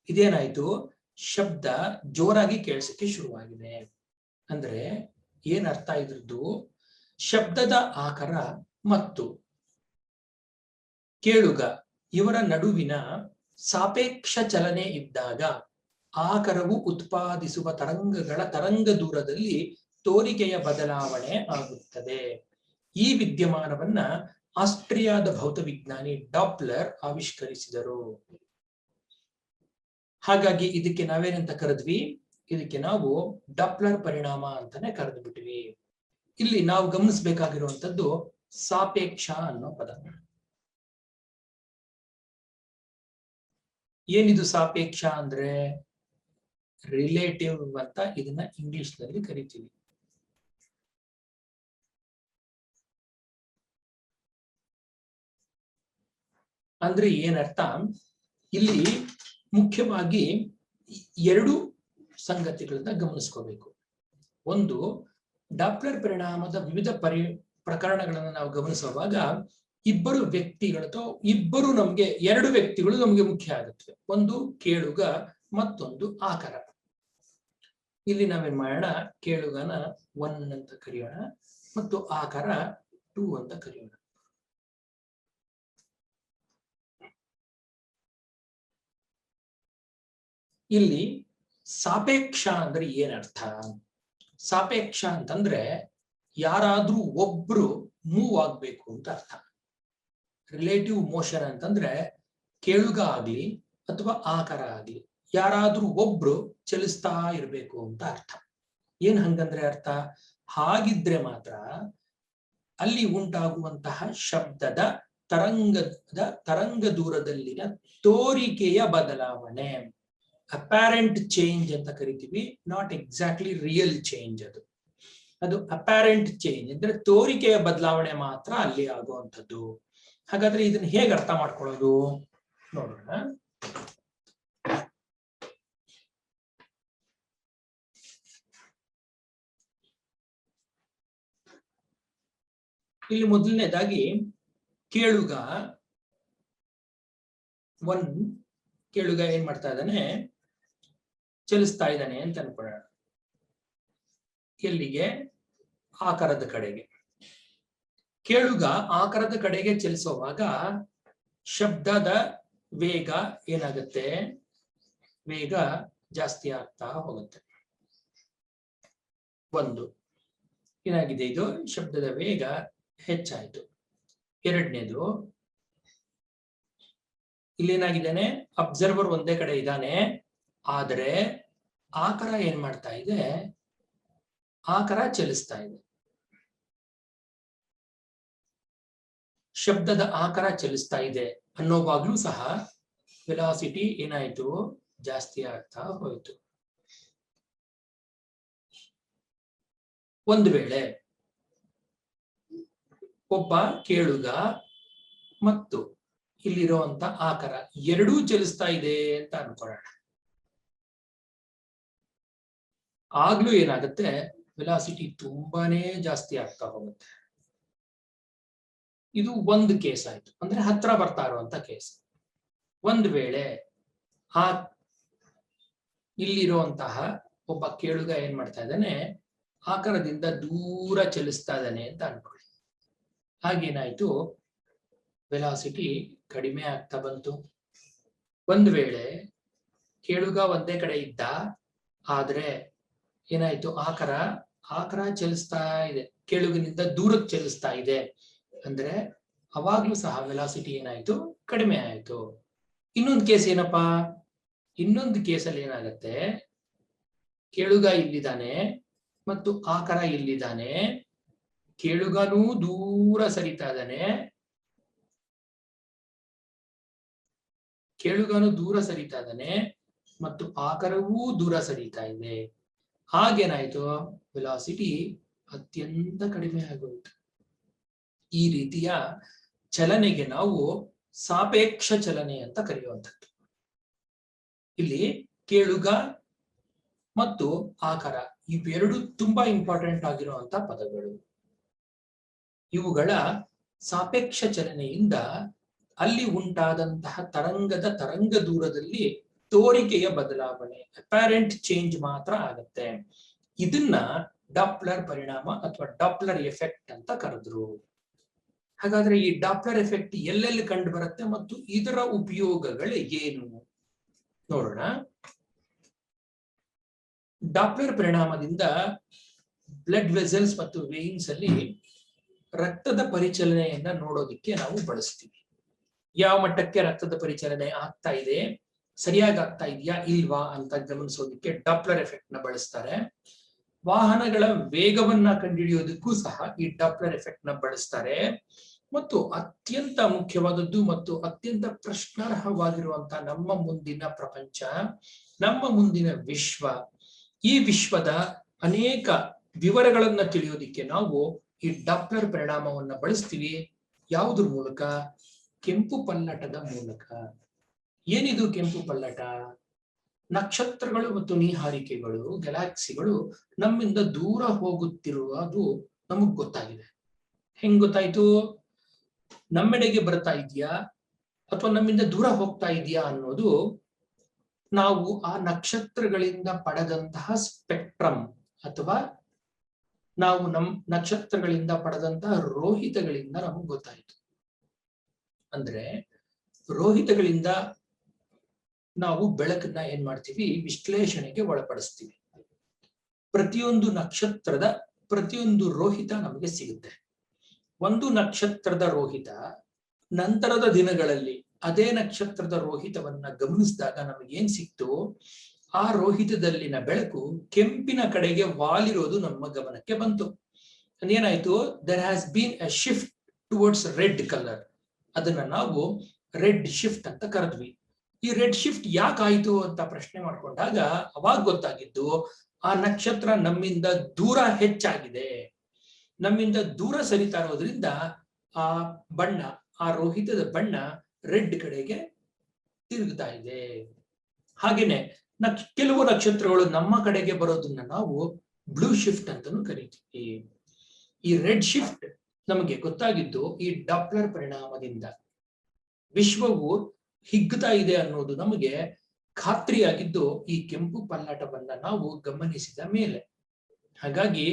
ಇದೇನಾಯ್ತು? ಶಬ್ದ ಜೋರಾಗಿ ಕೇಳಿಸಕ್ಕೆ ಶುರುವಾಗಿದೆ. ಅಂದ್ರೆ ಏನ್ ಅರ್ಥ ಇದ್ರದ್ದು? ಶಬ್ದದ ಆಕಾರ ಮತ್ತು ಕೇಳುಗ ಇವರ ನಡುವಿನ ಸಾಪೇಕ್ಷ ಚಲನೆ ಇದ್ದಾಗ ಆಕಾರವು ಉತ್ಪಾದಿಸುವ ತರಂಗಗಳ ತರಂಗ ದೂರದಲ್ಲಿ ತೋರಿಕೆಯ ಬದಲಾವಣೆ ಆಗುತ್ತದೆ. ಈ ವಿದ್ಯಮಾನವನ್ನ ಆಸ್ಟ್ರಿಯಾದ ಭೌತವಿಜ್ಞಾನಿ ಡಾಪ್ಲರ್ ಆವಿಷ್ಕರಿಸಿದರು. ಹಾಗಾಗಿ ಇದಕ್ಕೆ ನಾವೇನಂತ ಕರೆದ್ವಿ? ಇದಕ್ಕೆ ನಾವು ಡಾಪ್ಲರ್ ಪರಿಣಾಮ ಅಂತಾನೆ ಕರೆದು ಬಿಟ್ವಿ. ಇಲ್ಲಿ ನಾವು ಗಮನಿಸಬೇಕಾಗಿರುವಂತದ್ದು ಸಾಪೇಕ್ಷ ಅನ್ನೋ ಪದ. ಏನಿದು ಸಾಪೇಕ್ಷ ಅಂದ್ರೆ? ರಿಲೇಟಿವ್ ಅಂತ ಇದನ್ನ ಇಂಗ್ಲಿಷ್ ನಲ್ಲಿ ಕರಿತೀವಿ. ಅಂದ್ರೆ ಏನರ್ಥ? ಇಲ್ಲಿ ಮುಖ್ಯವಾಗಿ ಎರಡು ಸಂಗತಿಗಳನ್ನ ಗಮನಿಸ್ಕೋಬೇಕು. ಒಂದು, ಡಾಪ್ಲರ್ ಪರಿಣಾಮದ ವಿವಿಧ ಪ್ರಕರಣಗಳನ್ನು ನಾವು ಗಮನಿಸುವಾಗ ಇಬ್ಬರು ವ್ಯಕ್ತಿಗಳು ಅಥವಾ ಎರಡು ವ್ಯಕ್ತಿಗಳು ನಮ್ಗೆ ಮುಖ್ಯ ಆಗುತ್ತವೆ. ಒಂದು ಕೇಳುಗ, ಮತ್ತೊಂದು ಆಕಾರ. ಇಲ್ಲಿ ನಾವೇನ್ ಮಾಡೋಣ? ಕೇಳುಗನ 1 ಅಂತ ಕರೆಯೋಣ ಮತ್ತು ಆಕಾರ 2 ಅಂತ ಕರೆಯೋಣ. ಇಲ್ಲಿ ಸಾಪೇಕ್ಷ ಅಂದ್ರೆ ಏನರ್ಥ? ಸಾಪೇಕ್ಷ ಅಂತಂದ್ರೆ ಯಾರಾದ್ರೂ ಒಬ್ರು ಮೂವ್ ಆಗ್ಬೇಕು ಅಂತ ಅರ್ಥ. ರಿಲೇಟಿವ್ ಮೋಷನ್ ಅಂತಂದ್ರೆ ಕೇಳುಗ ಆಗ್ಲಿ ಅಥವಾ ಆಕಾರ ಆಗ್ಲಿ ಯಾರಾದ್ರೂ ಒಬ್ರು ಚಲಿಸ್ತಾ ಇರ್ಬೇಕು ಅಂತ ಅರ್ಥ. ಏನ್ ಹಂಗಂದ್ರೆ ಅರ್ಥ? ಹಾಗಿದ್ರೆ ಮಾತ್ರ ಅಲ್ಲಿ ಉಂಟಾಗುವಂತಹ ಶಬ್ದದ ತರಂಗ ದೂರದಲ್ಲಿನ ತೋರಿಕೆಯ ಬದಲಾವಣೆ, ಅಪ್ಯಾರೆಂಟ್ ಚೇಂಜ್ ಅಂತ ಕರಿತೀವಿ. Not exactly real change. ಅದು ಅಪ್ಯಾರೆಂಟ್ ಚೇಂಜ್ ಅಂದ್ರೆ ತೋರಿಕೆಯ ಬದಲಾವಣೆ ಮಾತ್ರ ಅಲ್ಲಿ ಆಗುವಂಥದ್ದು. ಹಾಗಾದ್ರೆ ಇದನ್ನ ಹೇಗೆ ಅರ್ಥ ಮಾಡ್ಕೊಳ್ಳೋದು ನೋಡೋಣ. ಇಲ್ಲಿ ಮೊದಲನೇದಾಗಿ ಕೇಳುಗ ಕೇಳುಗ ಏನ್ ಮಾಡ್ತಾ ಇದ್ದಾನೆ, ಚಲಿಸ್ತಾ ಇದ್ದಾನೆ ಅಂತ ಅನ್ಕೊಳ್ಳೋಣ. ಎಲ್ಲಿಗೆ? ಆಕಾರದ ಕಡೆಗೆ. ಕೇಳುಗ ಆಕಾರದ ಕಡೆಗೆ ಚಲಿಸುವಾಗ ಶಬ್ದದ ವೇಗ ಏನಾಗುತ್ತೆ? ವೇಗ ಜಾಸ್ತಿ ಆಗ್ತಾ ಹೋಗುತ್ತೆ. ಒಂದು ಏನಾಗಿದೆ, ಇದು ಶಬ್ದದ ವೇಗ ಹೆಚ್ಚಾಯಿತು. ಎರಡನೇದು, ಇಲ್ಲೇನಾಗಿದ್ದಾನೆ, ಅಬ್ಸರ್ವರ್ ಒಂದೇ ಕಡೆ ಇದ್ದಾನೆ, ಆದರೆ ಆಕಾರ ಏನ್ ಮಾಡ್ತಾ ಇದೆ? ಆಕಾರ ಚಲಿಸ್ತಾ ಇದೆ. ಶಬ್ದದ ಆಕಾರ ಚಲಿಸ್ತಾ ಇದೆ ಅನ್ನೋವಾಗ್ಲೂ ಸಹ ವೆಲಾಸಿಟಿ ಏನಾಯ್ತು? ಜಾಸ್ತಿ ಆಗ್ತಾ ಹೋಯಿತು. ಒಂದು ವೇಳೆ ಒಬ್ಬ ಕೇಳುಗ ಮತ್ತು ಇಲ್ಲಿರುವಂತ ಆಕಾರ ಎರಡೂ ಚಲಿಸ್ತಾ ಇದೆ ಅಂತ ಅನ್ಕೊಳ್ಳೋಣ, ಆಗ್ಲೂ ಏನಾಗುತ್ತೆ? ವೆಲಾಸಿಟಿ ತುಂಬಾನೇ ಜಾಸ್ತಿ ಆಗ್ತಾ ಹೋಗುತ್ತೆ. ಇದು ಒಂದು ಕೇಸ್ ಆಯ್ತು, ಅಂದ್ರೆ ಹತ್ರ ಬರ್ತಾ ಇರುವಂತ ಕೇಸ್. ಒಂದು ವೇಳೆ ಇಲ್ಲಿರುವಂತಹ ಒಬ್ಬ ಕೇಳುಗ ಏನ್ ಮಾಡ್ತಾ ಇದ್ದಾನೆ? ಆಕಾರದಿಂದ ದೂರ ಚಲಿಸ್ತಾ ಇದ್ದಾನೆ ಅಂತ ಅನ್ಕೊಳ್ಳಿ. ಹಾಗೇನಾಯ್ತು? ವೆಲಾಸಿಟಿ ಕಡಿಮೆ ಆಗ್ತಾ ಬಂತು. ಒಂದು ವೇಳೆ ಕೇಳುಗ ಒಂದೇ ಕಡೆ ಇದ್ದ, ಆದ್ರೆ ಏನಾಯ್ತು? ಆಕಾರ ಚಲಿಸ್ತಾ ಇದೆ, ಕೇಳುಗನಿಂದ ದೂರಕ್ಕೆ ಚಲಿಸ್ತಾ ಇದೆ ಅಂದ್ರೆ ಅವಾಗ್ಲೂ ಸಹ ವೆಲಾಸಿಟಿ ಏನಾಯ್ತು? ಕಡಿಮೆ ಆಯ್ತು. ಇನ್ನೊಂದು ಕೇಸ್ ಏನಪ್ಪಾ? ಇನ್ನೊಂದು ಕೇಸಲ್ಲಿ ಏನಾಗತ್ತೆ? ಕೇಳುಗ ಇಲ್ಲಿದ್ದಾನೆ ಮತ್ತು ಆಕಾರ ಇಲ್ಲಿದ್ದಾನೆ, ಕೇಳುಗನೂ ದೂರ ಸರಿತಾ ಇದ್ದಾನೆ, ಮತ್ತು ಆಕಾರವೂ ದೂರ ಸರಿತಾ ಇದೆ. ಹಾಗೇನಾಯ್ತು? ವೆಲಾಸಿಟಿ ಅತ್ಯಂತ ಕಡಿಮೆ ಆಗೋಯ್ತು. ಈ ರೀತಿಯ ಚಲನೆಗೆ ನಾವು ಸಾಪೇಕ್ಷ ಚಲನೆ ಅಂತ ಕರೆಯುವಂಥದ್ದು. ಇಲ್ಲಿ ಕೇಳುಗ ಮತ್ತು ಆಕಾರ ಇವೆರಡು ತುಂಬಾ ಇಂಪಾರ್ಟೆಂಟ್ ಆಗಿರುವಂತ ಪದಗಳು. ಇವುಗಳ ಸಾಪೇಕ್ಷ ಚಲನೆಯಿಂದ ಅಲ್ಲಿ ಉಂಟಾದಂತಹ ತರಂಗದ ತರಂಗ ದೂರದಲ್ಲಿ ತೋರಿಕೆಯ ಬದಲಾವಣೆ, ಅಪ್ಯಾರೆಂಟ್ ಚೇಂಜ್ ಮಾತ್ರ ಆಗುತ್ತೆ. ಇದನ್ನ ಡಾಪ್ಲರ್ ಪರಿಣಾಮ ಅಥವಾ ಡಾಪ್ಲರ್ ಎಫೆಕ್ಟ್ ಅಂತ ಕರೆದ್ರು. ಹಾಗಾದ್ರೆ ಈ ಡಾಪ್ಲರ್ ಎಫೆಕ್ಟ್ ಎಲ್ಲೆಲ್ಲಿ ಕಂಡು ಬರುತ್ತೆ ಮತ್ತು ಇದರ ಉಪಯೋಗಗಳು ಏನು ನೋಡೋಣ. ಡಾಪ್ಲರ್ ಪರಿಣಾಮದಿಂದ ಬ್ಲಡ್ ವೆಸಲ್ಸ್ ಮತ್ತು ವೇನ್ಸ್ ಅಲ್ಲಿ ರಕ್ತದ ಪರಿಚಲನೆಯನ್ನ ನೋಡೋದಿಕ್ಕೆ ನಾವು ಬಳಸ್ತೀವಿ. ಯಾವ ಮಟ್ಟಕ್ಕೆ ರಕ್ತದ ಪರಿಚಲನೆ ಆಗ್ತಾ ಇದೆ, ಸರಿಯಾಗಿ ಆಗ್ತಾ ಇದೆಯಾ ಇಲ್ವಾ ಅಂತ ಗಮನಿಸೋದಿಕ್ಕೆ ಡಾಪ್ಲರ್ ಎಫೆಕ್ಟ್ ನ ಬಳಸ್ತಾರೆ. ವಾಹನಗಳ ವೇಗವನ್ನ ಕಂಡುಹಿಡಿಯೋದಕ್ಕೂ ಸಹ ಈ ಡಾಪ್ಲರ್ ಎಫೆಕ್ಟ್ ನ ಬಳಸ್ತಾರೆ. ಮತ್ತು ಅತ್ಯಂತ ಮುಖ್ಯವಾದದ್ದು ಮತ್ತು ಅತ್ಯಂತ ಪ್ರಶ್ನಾರ್ಹವಾಗಿರುವಂತಹ ನಮ್ಮ ಮುಂದಿನ ಪ್ರಪಂಚ, ನಮ್ಮ ಮುಂದಿನ ವಿಶ್ವ, ಈ ವಿಶ್ವದ ಅನೇಕ ವಿವರಗಳನ್ನ ತಿಳಿಯೋದಿಕ್ಕೆ ನಾವು ಈ ಡಾಪ್ಲರ್ ಪರಿಣಾಮವನ್ನ ಬಳಸ್ತೀವಿ. ಯಾವುದ್ರ ಮೂಲಕ? ಕೆಂಪು ಪಲ್ಲಟದ ಮೂಲಕ. ಏನಿದು ಕೆಂಪು ಪಲ್ಲಟ? ನಕ್ಷತ್ರಗಳು ಮತ್ತು ನೀಹಾರಿಕೆಗಳು, ಗ್ಯಾಲಾಕ್ಸಿಗಳು ನಮ್ಮಿಂದ ದೂರ ಹೋಗುತ್ತಿರುವುದು ನಮಗ್ ಗೊತ್ತಾಗಿದೆ. ಹೆಂಗ್ ಗೊತ್ತಾಯ್ತು? ನಮ್ಮೆಡೆಗೆ ಬರ್ತಾ ಇದೆಯಾ ಅಥವಾ ನಮ್ಮಿಂದ ದೂರ ಹೋಗ್ತಾ ಇದೆಯಾ ಅನ್ನೋದು ನಾವು ಆ ನಕ್ಷತ್ರಗಳಿಂದ ಪಡೆದಂತಹ ಸ್ಪೆಕ್ಟ್ರಮ್ ಅಥವಾ ನಾವು ನಕ್ಷತ್ರಗಳಿಂದ ಪಡೆದಂತಹ ರೋಹಿತಗಳಿಂದ ನಮಗೆ ಗೊತ್ತಾಯಿತು. ಅಂದ್ರೆ ರೋಹಿತಗಳಿಂದ ನಾವು ಬೆಳಕನ್ನ ಏನ್ ಮಾಡ್ತೀವಿ? ವಿಶ್ಲೇಷಣೆಗೆ ಒಳಪಡಿಸ್ತೀವಿ. ಪ್ರತಿಯೊಂದು ನಕ್ಷತ್ರದ ಪ್ರತಿಯೊಂದು ರೋಹಿತ ನಮಗೆ ಸಿಗುತ್ತೆ. ಒಂದು ನಕ್ಷತ್ರದ ರೋಹಿತ ನಂತರದ ದಿನಗಳಲ್ಲಿ ಅದೇ ನಕ್ಷತ್ರದ ರೋಹಿತವನ್ನ ಗಮನಿಸಿದಾಗ ನಮಗೇನ್ ಸಿಕ್ತು? ಆ ರೋಹಿತದಲ್ಲಿನ ಬೆಳಕು ಕೆಂಪಿನ ಕಡೆಗೆ ವಾಲಿರೋದು ನಮ್ಮ ಗಮನಕ್ಕೆ ಬಂತು. ಅದೇನಾಯ್ತು? There has been a shift towards red colour. ಅದನ್ನ ನಾವು ರೆಡ್ ಶಿಫ್ಟ್ ಅಂತ ಕರೆದ್ವಿ. ಈ ರೆಡ್ ಶಿಫ್ಟ್ ಯಾಕಾಯ್ತು ಅಂತ ಪ್ರಶ್ನೆ ಮಾಡ್ಕೊಂಡಾಗ ಅವಾಗ ಗೊತ್ತಾಗಿದ್ದು, ಆ ನಕ್ಷತ್ರ ನಮ್ಮಿಂದ ದೂರ ಹೆಚ್ಚಾಗಿದೆ. ನಮ್ಮಿಂದ ದೂರ ಸರಿತಾ ಇರೋದ್ರಿಂದ ಆ ಬಣ್ಣ, ಆ ರೋಹಿತದ ಬಣ್ಣ ರೆಡ್ ಕಡೆಗೆ ತಿರುಗ್ತಾ ಇದೆ. ಹಾಗೇನೆ ಕೆಲವು ನಕ್ಷತ್ರಗಳು ನಮ್ಮ ಕಡೆಗೆ ಬರೋದನ್ನ ನಾವು ಬ್ಲೂ ಶಿಫ್ಟ್ ಅಂತಾನು ಕರಿತೀವಿ. ಈ ರೆಡ್ ಶಿಫ್ಟ್ ನಮಗೆ ಗೊತ್ತಾಗಿದ್ದು ಈ ಡಾಪ್ಲರ್ ಪರಿಣಾಮದಿಂದ ವಿಶ್ವವು ಹಿಗ್ಗುತ್ತಾ ಇದೆ ಅನ್ನೋದು ನಮಗೆ ಖಾತ್ರಿಯಾಗಿದ್ದು ಈ ಕೆಂಪು ಪಲ್ಲಟವನ್ನ ನಾವು ಗಮನಿಸಿದ ಮೇಲೆ. ಹಾಗಾಗಿ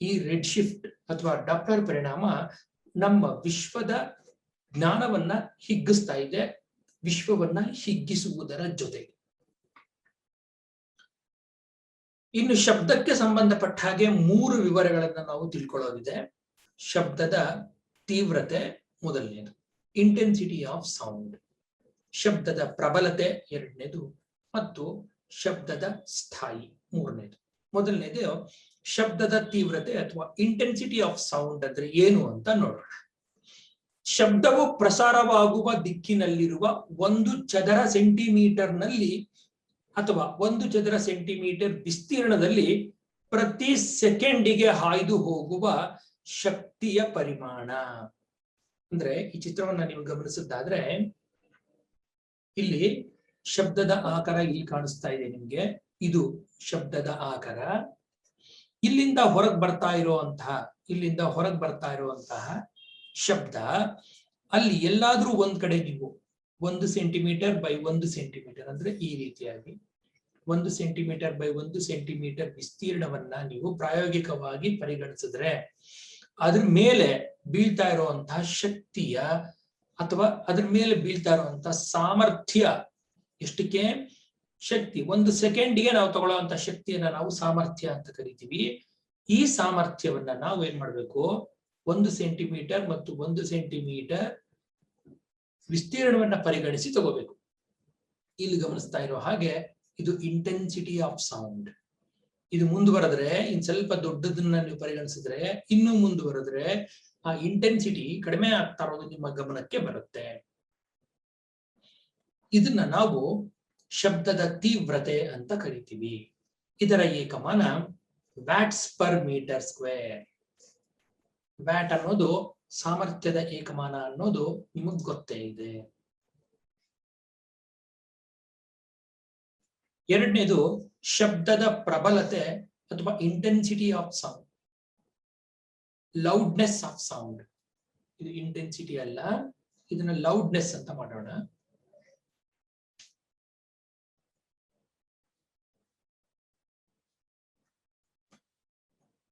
ಈ ರೆಡ್ ಶಿಫ್ಟ್ ಅಥವಾ ಡಾಪ್ಲರ್ ಪರಿಣಾಮ ನಮ್ಮ ವಿಶ್ವದ ಜ್ಞಾನವನ್ನ ಹಿಗ್ಗಿಸ್ತಾ ಇದೆ, ವಿಶ್ವವನ್ನ ಹಿಗ್ಗಿಸುವುದರ ಜೊತೆಗೆ. ಇನ್ನು ಶಬ್ದಕ್ಕೆ ಸಂಬಂಧಪಟ್ಟ ಹಾಗೆ 3 ವಿವರಗಳನ್ನ ನಾವು ತಿಳ್ಕೊಳ್ಳೋದಿದೆ. ಶಬ್ದದ ತೀವ್ರತೆ ಮೊದಲನೇದು, ಇಂಟೆನ್ಸಿಟಿ ಆಫ್ ಸೌಂಡ್. ಶಬ್ದದ ಪ್ರಬಲತೆ ಎರಡನೇದು, ಮತ್ತು ಶಬ್ದದ ಸ್ಥಾಯಿ ಮೂರನೇದು. ಮೊದಲನೇದು ಶಬ್ದದ ತೀವ್ರತೆ ಅಥವಾ ಇಂಟೆನ್ಸಿಟಿ ಆಫ್ ಸೌಂಡ್ ಅಂದ್ರೆ ಏನು ಅಂತ ನೋಡೋಣ. ಶಬ್ದವು ಪ್ರಸಾರವಾಗುವ ದಿಕ್ಕಿನಲ್ಲಿರುವ 1 ಚದರ ಸೆಂಟಿಮೀಟರ್ನಲ್ಲಿ ಅಥವಾ 1 ಚದರ ಸೆಂಟಿಮೀಟರ್ ವಿಸ್ತೀರ್ಣದಲ್ಲಿ ಪ್ರತಿ ಸೆಕೆಂಡಿಗೆ ಹಾಯ್ದು ಹೋಗುವ ಶಕ್ತಿಯ ಪರಿಮಾಣ. ಅಂದ್ರೆ ಈ ಚಿತ್ರವನ್ನ ನೀವು ಗಮನಿಸಿದ್ದಾದ್ರೆ ಇಲ್ಲಿ ಶಬ್ದದ ಆಕಾರ ಇಲ್ಲಿ ಕಾಣಿಸ್ತಾ ಇದೆ ನಿಮ್ಗೆ. ಇದು ಶಬ್ದದ ಆಕಾರ. ಇಲ್ಲಿಂದ ಹೊರಗೆ ಬರ್ತಾ ಇರುವಂತಹ ಶಬ್ದ ಅಲ್ಲಿ ಎಲ್ಲಾದ್ರೂ ಒಂದ್ ಕಡೆ ನೀವು 1 ಸೆಂಟಿಮೀಟರ್ ಬೈ 1 ಸೆಂಟಿಮೀಟರ್ ಅಂದ್ರೆ ಈ ರೀತಿಯಾಗಿ 1 ಸೆಂಟಿಮೀಟರ್ ಬೈ 1 ಸೆಂಟಿಮೀಟರ್ ವಿಸ್ತೀರ್ಣವನ್ನ ನೀವು ಪ್ರಾಯೋಗಿಕವಾಗಿ ಪರಿಗಣಿಸಿದ್ರೆ ಅದ್ರ ಮೇಲೆ ಬೀಳ್ತಾ ಇರುವಂತಹ ಶಕ್ತಿಯ ಅಥವಾ ಅದ್ರ ಮೇಲೆ ಬೀಳ್ತಾ ಇರುವಂತಹ ಸಾಮರ್ಥ್ಯ ಎಷ್ಟಕ್ಕೆ? ಶಕ್ತಿ 1 ಸೆಕೆಂಡ್ಗೆ ನಾವು ತಗೊಳ್ಳುವಂತ ಶಕ್ತಿಯನ್ನ ನಾವು ಸಾಮರ್ಥ್ಯ ಅಂತ ಕರಿತೀವಿ. ಈ ಸಾಮರ್ಥ್ಯವನ್ನ ನಾವು ಏನ್ ಮಾಡ್ಬೇಕು? 1 ಸೆಂಟಿಮೀಟರ್ ಮತ್ತು 1 ಸೆಂಟಿಮೀಟರ್ ವಿಸ್ತೀರ್ಣವನ್ನ ಪರಿಗಣಿಸಿ ತಗೋಬೇಕು. ಇಲ್ಲಿ ಗಮನಿಸ್ತಾ ಇರೋ ಹಾಗೆ ಇದು ಇಂಟೆನ್ಸಿಟಿ ಆಫ್ ಸೌಂಡ್. ಇದು ಮುಂದುವರೆದ್ರೆ ಇನ್ ಸ್ವಲ್ಪ ದೊಡ್ಡದನ್ನ ನೀವು ಪರಿಗಣಿಸಿದ್ರೆ, ಇನ್ನು ಮುಂದುವರೆದ್ರೆ ಆ ಇಂಟೆನ್ಸಿಟಿ ಕಡಿಮೆ ಆಗ್ತಾ ಇರೋದು ನಿಮ್ಮ ಗಮನಕ್ಕೆ ಬರುತ್ತೆ. ಇದನ್ನ ನಾವು ಶಬ್ದದ ತೀವ್ರತೆ ಅಂತ ಕರಿತೀವಿ. ಇದರ ಏಕಮಾನ watts per metre square. Watt ಅನ್ನೋದು ಸಾಮರ್ಥ್ಯದ ಏಕಮಾನ ಅನ್ನೋದು ನಿಮಗ್ ಗೊತ್ತೇ ಇದೆ. ಎರಡನೇದು ಶಬ್ದದ ಪ್ರಬಲತೆ ಅಥವಾ intensity of sound, loudness of sound. ಇದು ಇಂಟೆನ್ಸಿಟಿ ಅಲ್ಲ, ಇದನ್ನ ಲೌಡ್ನೆಸ್ ಅಂತ ಮಾಡೋಣ.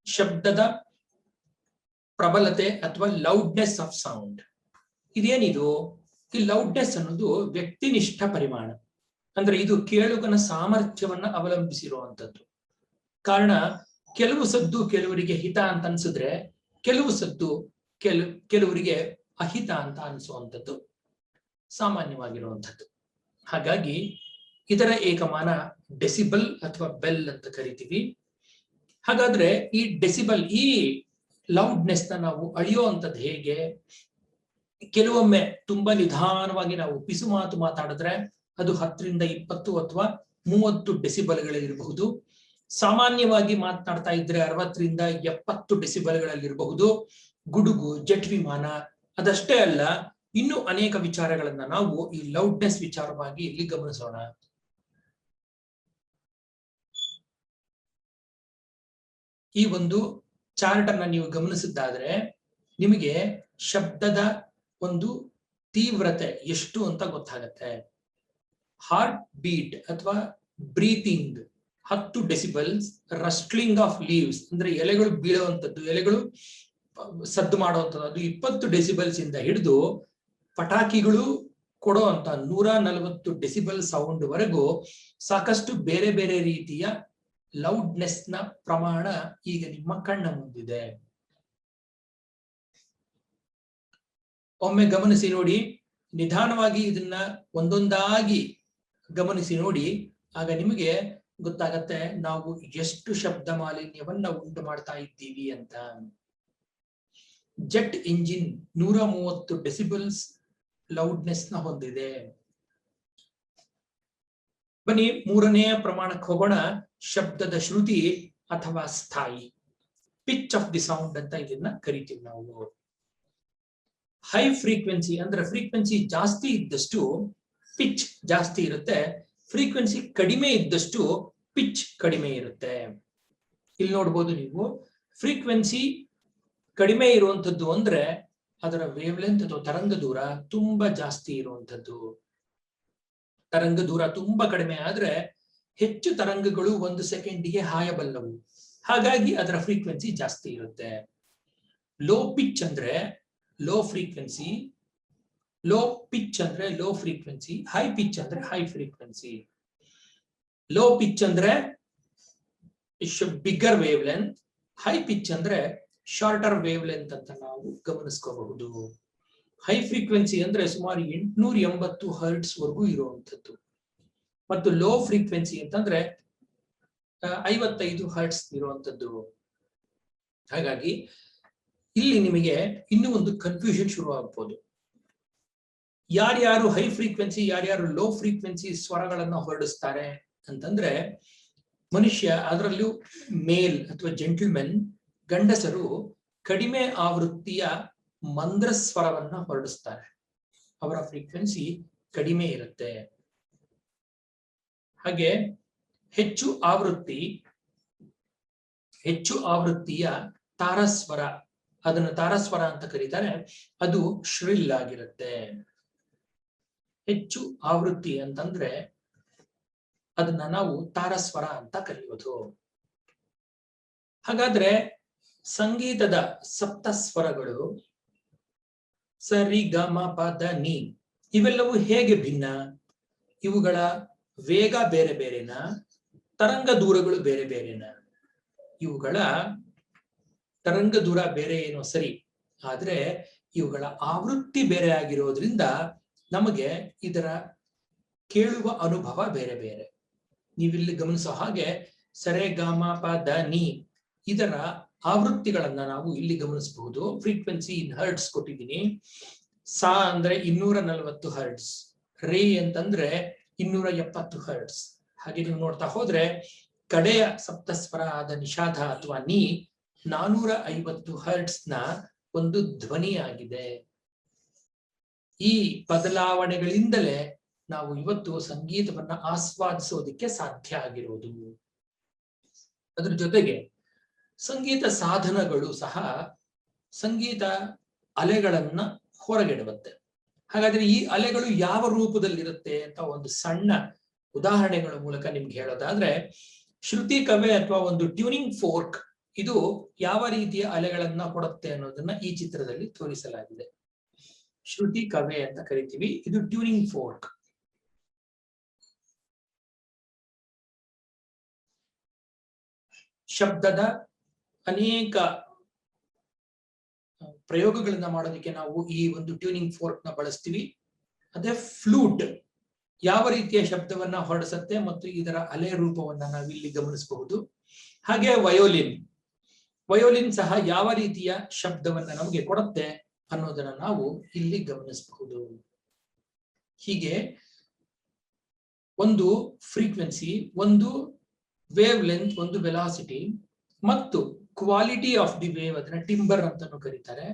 ಶಬ್ದದ ಪ್ರಬಲತೆ ಅಥವಾ ಲೌಡ್ನೆಸ್ ಆಫ್ ಸೌಂಡ್ ಇದೇನಿದು? ಈ ಲೌಡ್ನೆಸ್ ಅನ್ನೋದು ವ್ಯಕ್ತಿನಿಷ್ಠ ಪರಿಮಾಣ. ಅಂದ್ರೆ ಇದು ಕೇಳುಗನ ಸಾಮರ್ಥ್ಯವನ್ನ ಅವಲಂಬಿಸಿರುವಂತದ್ದು. ಕಾರಣ, ಕೆಲವು ಸದ್ದು ಕೆಲವರಿಗೆ ಹಿತ ಅಂತ ಅನ್ಸಿದ್ರೆ ಕೆಲವು ಸದ್ದು ಕೆಲವರಿಗೆ ಅಹಿತ ಅಂತ ಅನಿಸುವಂಥದ್ದು ಸಾಮಾನ್ಯವಾಗಿರುವಂಥದ್ದು. ಹಾಗಾಗಿ ಇದರ ಏಕಮಾನ ಡೆಸಿಬಲ್ ಅಥವಾ ಬೆಲ್ ಅಂತ ಕರಿತೀವಿ. ಹಾಗಾದ್ರೆ ಈ ಡೆಸಿಬಲ್, ಈ ಲೌಡ್ನೆಸ್ ನ ನಾವು ಅಳಿಯುವಂಥದ್ದು ಹೇಗೆ? ಕೆಲವೊಮ್ಮೆ ತುಂಬಾ ನಿಧಾನವಾಗಿ ನಾವು ಪಿಸು ಮಾತು ಮಾತಾಡಿದ್ರೆ ಅದು 10 ರಿಂದ 20 ಅಥವಾ 30 ಡೆಸಿಬಲ್ಗಳಿರಬಹುದು. ಸಾಮಾನ್ಯವಾಗಿ ಮಾತನಾಡ್ತಾ ಇದ್ರೆ 60 ರಿಂದ 70 ಡೆಸಿಬಲ್ಗಳಲ್ಲಿರಬಹುದು. ಗುಡುಗು, ಜೆಟ್ ವಿಮಾನ, ಅದಷ್ಟೇ ಅಲ್ಲ, ಇನ್ನು ಅನೇಕ ವಿಚಾರಗಳನ್ನ ನಾವು ಈ ಲೌಡ್ನೆಸ್ ವಿಚಾರವಾಗಿ ಇಲ್ಲಿ ಗಮನಿಸೋಣ. ಈ ಒಂದು ಚಾರ್ಟ್ ಅನ್ನ ನೀವು ಗಮನಿಸಿದ್ದಾದ್ರೆ ನಿಮಗೆ ಶಬ್ದದ ಒಂದು ತೀವ್ರತೆ ಎಷ್ಟು ಅಂತ ಗೊತ್ತಾಗತ್ತೆ. ಹಾರ್ಟ್ ಬೀಟ್ ಅಥವಾ ಬ್ರೀತಿಂಗ್ 10 ಡೆಸಿಬಲ್ಸ್, ರಸ್ಟ್ಲಿಂಗ್ ಆಫ್ ಲೀವ್ಸ್ ಅಂದ್ರೆ ಎಲೆಗಳು ಬೀಳುವಂಥದ್ದು, ಎಲೆಗಳು ಸದ್ದು ಮಾಡುವಂಥದ್ದು, ಅದು 20 ಡೆಸಿಬಲ್ಸ್ ಇಂದ ಹಿಡಿದು ಪಟಾಕಿಗಳು ಕೊಡುವಂತ 140 ಡೆಸಿಬಲ್ ಸೌಂಡ್ ವರೆಗೂ ಸಾಕಷ್ಟು ಬೇರೆ ಬೇರೆ ರೀತಿಯ ಲೌಡ್ನೆಸ್ ನ ಪ್ರಮಾಣ ಈಗ ನಿಮ್ಮ ಕಣ್ಣ ಮುಂದಿದೆ. ಒಮ್ಮೆ ಗಮನಿಸಿ ನೋಡಿ, ನಿಧಾನವಾಗಿ ಇದನ್ನ ಒಂದೊಂದಾಗಿ ಗಮನಿಸಿ ನೋಡಿ, ಆಗ ನಿಮಗೆ ಗೊತ್ತಾಗತ್ತೆ ನಾವು ಎಷ್ಟು ಶಬ್ದ ಮಾಲಿನ್ಯವನ್ನ ಉಂಟು ಮಾಡ್ತಾ ಇದ್ದೀವಿ ಅಂತ. ಜೆಟ್ ಇಂಜಿನ್ 130 ಡೆಸಿಬಲ್ಸ್ ಲೌಡ್ನೆಸ್ ನ ಹೊಂದಿದೆ. ಬನ್ನಿ ಮೂರನೆಯ ಪ್ರಮಾಣಕ್ಕೆ ಹೋಗೋಣ. ಶಬ್ದದ ಶ್ರುತಿ ಅಥವಾ ಸ್ಥಾಯಿ, ಪಿಚ್ ಆಫ್ ದಿ ಸೌಂಡ್ ಅಂತ ಇದನ್ನ ಕರಿತೀವಿ ನಾವು. ಹೈ ಫ್ರೀಕ್ವೆನ್ಸಿ ಅಂದ್ರೆ ಫ್ರೀಕ್ವೆನ್ಸಿ ಜಾಸ್ತಿ ಇದ್ದಷ್ಟು ಪಿಚ್ ಜಾಸ್ತಿ ಇರುತ್ತೆ, ಫ್ರೀಕ್ವೆನ್ಸಿ ಕಡಿಮೆ ಇದ್ದಷ್ಟು ಪಿಚ್ ಕಡಿಮೆ ಇರುತ್ತೆ. ಇಲ್ಲಿ ನೋಡ್ಬೋದು ನೀವು, ಫ್ರೀಕ್ವೆನ್ಸಿ ಕಡಿಮೆ ಇರುವಂತದ್ದು ಅಂದ್ರೆ ಅದರ ವೇವ್ ಲೆಂತ್ ಅಥವಾ ತರಂಗ ದೂರ ತುಂಬಾ ಜಾಸ್ತಿ ಇರುವಂತದ್ದು. ತರಂಗ ದೂರ ತುಂಬಾ ಕಡಿಮೆ ಆದ್ರೆ ಹೆಚ್ಚು ತರಂಗಗಳು 1 ಸೆಕೆಂಡಿಗೆ ಹಾಯಬಲ್ಲವು, ಹಾಗಾಗಿ ಅದರ ಫ್ರೀಕ್ವೆನ್ಸಿ ಜಾಸ್ತಿ ಇರುತ್ತೆ. ಲೋ ಪಿಚ್ ಅಂದ್ರೆ ಲೋ ಫ್ರೀಕ್ವೆನ್ಸಿ, ಲೋ ಪಿಚ್ ಅಂದ್ರೆ ಲೋ ಫ್ರೀಕ್ವೆನ್ಸಿ, ಹೈ ಪಿಚ್ ಅಂದ್ರೆ ಹೈ ಫ್ರೀಕ್ವೆನ್ಸಿ. ಲೋ ಪಿಚ್ ಅಂದ್ರೆ bigger wave length, high pitch ಅಂದ್ರೆ ಶಾರ್ಟರ್ ವೇವ್ ಲೆಂತ್ ಅಂತ ನಾವು ಗಮನಿಸ್ಕೋಬಹುದು. ಹೈ ಫ್ರೀಕ್ವೆನ್ಸಿ ಅಂದ್ರೆ ಸುಮಾರು 880 ಹರ್ಟ್ಸ್ ವರೆಗೂ ಇರುವಂತದ್ದು, ಮತ್ತು ಲೋ ಫ್ರೀಕ್ವೆನ್ಸಿ ಅಂತಂದ್ರೆ 55 ಹರ್ಟ್ಸ್ ಇರುವಂತದ್ದು. ಹಾಗಾಗಿ ಇಲ್ಲಿ ನಿಮಗೆ ಇನ್ನೂ ಒಂದು ಕನ್ಫ್ಯೂಷನ್ ಶುರು ಆಗ್ಬೋದು. ಯಾರ್ಯಾರು ಹೈ ಫ್ರೀಕ್ವೆನ್ಸಿ ಯಾರ್ಯಾರು ಲೋ ಫ್ರೀಕ್ವೆನ್ಸಿ ಸ್ವರಗಳನ್ನ ಹೊರಡಿಸ್ತಾರೆ ಅಂತಂದ್ರೆ, ಮನುಷ್ಯ, ಅದರಲ್ಲೂ ಮೇಲ್ ಅಥವಾ ಜೆಂಟಲ್ಮೆನ್, ಗಂಡಸರು ಕಡಿಮೆ ಆವೃತ್ತಿಯ ಮಂದ್ರ ಸ್ವರವನ್ನ ಹೊರಡಿಸ್ತಾರೆ. ಅವರ ಫ್ರೀಕ್ವೆನ್ಸಿ ಕಡಿಮೆ ಇರುತ್ತೆ. ಹಾಗೆ ಹೆಚ್ಚು ಆವೃತ್ತಿಯ ತಾರಸ್ವರ, ಅದನ್ನು ತಾರಸ್ವರ ಅಂತ ಕರೀತಾರೆ, ಅದು ಶ್ರಿಲ್ ಆಗಿರುತ್ತೆ. ಹೆಚ್ಚು ಆವೃತ್ತಿ ಅಂತಂದ್ರೆ ಅದನ್ನ ನಾವು ತಾರಸ್ವರ ಅಂತ ಕರೆಯೋದು. ಹಾಗಾದ್ರೆ ಸಂಗೀತದ ಸಪ್ತಸ್ವರಗಳು ಸ ರಿ ಗ ಮ ಪ ದ ನಿ ಇವೆಲ್ಲವೂ ಹೇಗೆ ಭಿನ್ನ? ಇವುಗಳ ವೇಗ ಬೇರೆ ಬೇರೆನಾ? ತರಂಗ ದೂರಗಳು ಬೇರೆ ಬೇರೆನಾ? ಇವುಗಳ ತರಂಗ ದೂರ ಬೇರೆ ಏನೋ ಸರಿ, ಆದ್ರೆ ಇವುಗಳ ಆವೃತ್ತಿ ಬೇರೆ ಆಗಿರೋದ್ರಿಂದ ನಮಗೆ ಇದರ ಕೇಳುವ ಅನುಭವ ಬೇರೆ ಬೇರೆ. ನೀವಿಲ್ಲಿ ಗಮನಿಸೋ ಹಾಗೆ ಸರೆ ಗ ಮ ಪ ದ ನಿ ಇದರ ಆವೃತ್ತಿಗಳನ್ನ ನಾವು ಇಲ್ಲಿ ಗಮನಿಸಬಹುದು. ಫ್ರೀಕ್ವೆನ್ಸಿ ಇನ್ ಹರ್ಟ್ಸ್ ಕೊಟ್ಟಿದ್ದೀನಿ. ಸಾ ಅಂದ್ರೆ 240 ಹರ್ಟ್ಸ್, ರೇ ಅಂತಂದ್ರೆ 270 ಹರ್ಟ್ಸ್. ಹಾಗೆ ನೀವು ನೋಡ್ತಾ ಹೋದ್ರೆ ಕಡೆಯ ಸಪ್ತಸ್ವರ ಆದ ನಿಷಾದ ಅಥವಾ ನೀ 450 ಹರ್ಟ್ಸ್ ನ ಒಂದು ಧ್ವನಿಯಾಗಿದೆ. ಈ ಬದಲಾವಣೆಗಳಿಂದಲೇ ನಾವು ಇವತ್ತು ಸಂಗೀತವನ್ನ ಆಸ್ವಾದಿಸೋದಕ್ಕೆ ಸಾಧ್ಯ ಆಗಿರೋದು. ಅದ್ರ ಜೊತೆಗೆ ಸಂಗೀತ ಸಾಧನಗಳು ಸಹ ಸಂಗೀತ ಅಲೆಗಳನ್ನ ಹೊರಗೆಡುತ್ತೆ. ಹಾಗಾದ್ರೆ ಈ ಅಲೆಗಳು ಯಾವ ರೂಪದಲ್ಲಿರುತ್ತೆ ಅಂತ ಒಂದು ಸಣ್ಣ ಉದಾಹರಣೆಗಳ ಮೂಲಕ ನಿಮ್ಗೆ ಹೇಳೋದಾದ್ರೆ, ಶ್ರುತಿ ಕವೆ ಅಥವಾ ಒಂದು ಟ್ಯೂನಿಂಗ್ ಫೋರ್ಕ್ ಇದು ಯಾವ ರೀತಿಯ ಅಲೆಗಳನ್ನ ಕೊಡುತ್ತೆ ಅನ್ನೋದನ್ನ ಈ ಚಿತ್ರದಲ್ಲಿ ತೋರಿಸಲಾಗಿದೆ. ಶ್ರುತಿ ಕವೆ ಅಂತ ಕರಿತೀವಿ, ಇದು ಟ್ಯೂನಿಂಗ್ ಫೋರ್ಕ್. ಶಬ್ದದ ಅನೇಕ ಪ್ರಯೋಗಗಳನ್ನ ಮಾಡೋದಕ್ಕೆ ನಾವು ಈ ಒಂದು ಟ್ಯೂನಿಂಗ್ ಫೋರ್ಕ್ ನ ಬಳಸ್ತೀವಿ. ಅದೇ ಫ್ಲೂಟ್ ಯಾವ ರೀತಿಯ ಶಬ್ದವನ್ನ ಹೊರಡಿಸುತ್ತೆ ಮತ್ತು ಇದರ ಅಲೆ ರೂಪವನ್ನ ನಾವಿಲ್ಲಿ ಗಮನಿಸಬಹುದು. ಹಾಗೆ ವಯೋಲಿನ್ ಸಹ ಯಾವ ರೀತಿಯ ಶಬ್ದವನ್ನ ನಮಗೆ ಕೊಡುತ್ತೆ ಅನ್ನೋದನ್ನ ನಾವು ಇಲ್ಲಿ ಗಮನಿಸಬಹುದು. ಹೀಗೆ ಒಂದು ಫ್ರೀಕ್ವೆನ್ಸಿ, ಒಂದು ವೇವ್ ಲೆಂತ್, ಒಂದು ವೆಲಾಸಿಟಿ ಮತ್ತು ಕ್ವಾಲಿಟಿ ಆಫ್ ದಿ ವೇವ್, ಅದನ್ನ ಟಿಂಬರ್ ಅಂತಾನು ಕರೀತಾರೆ.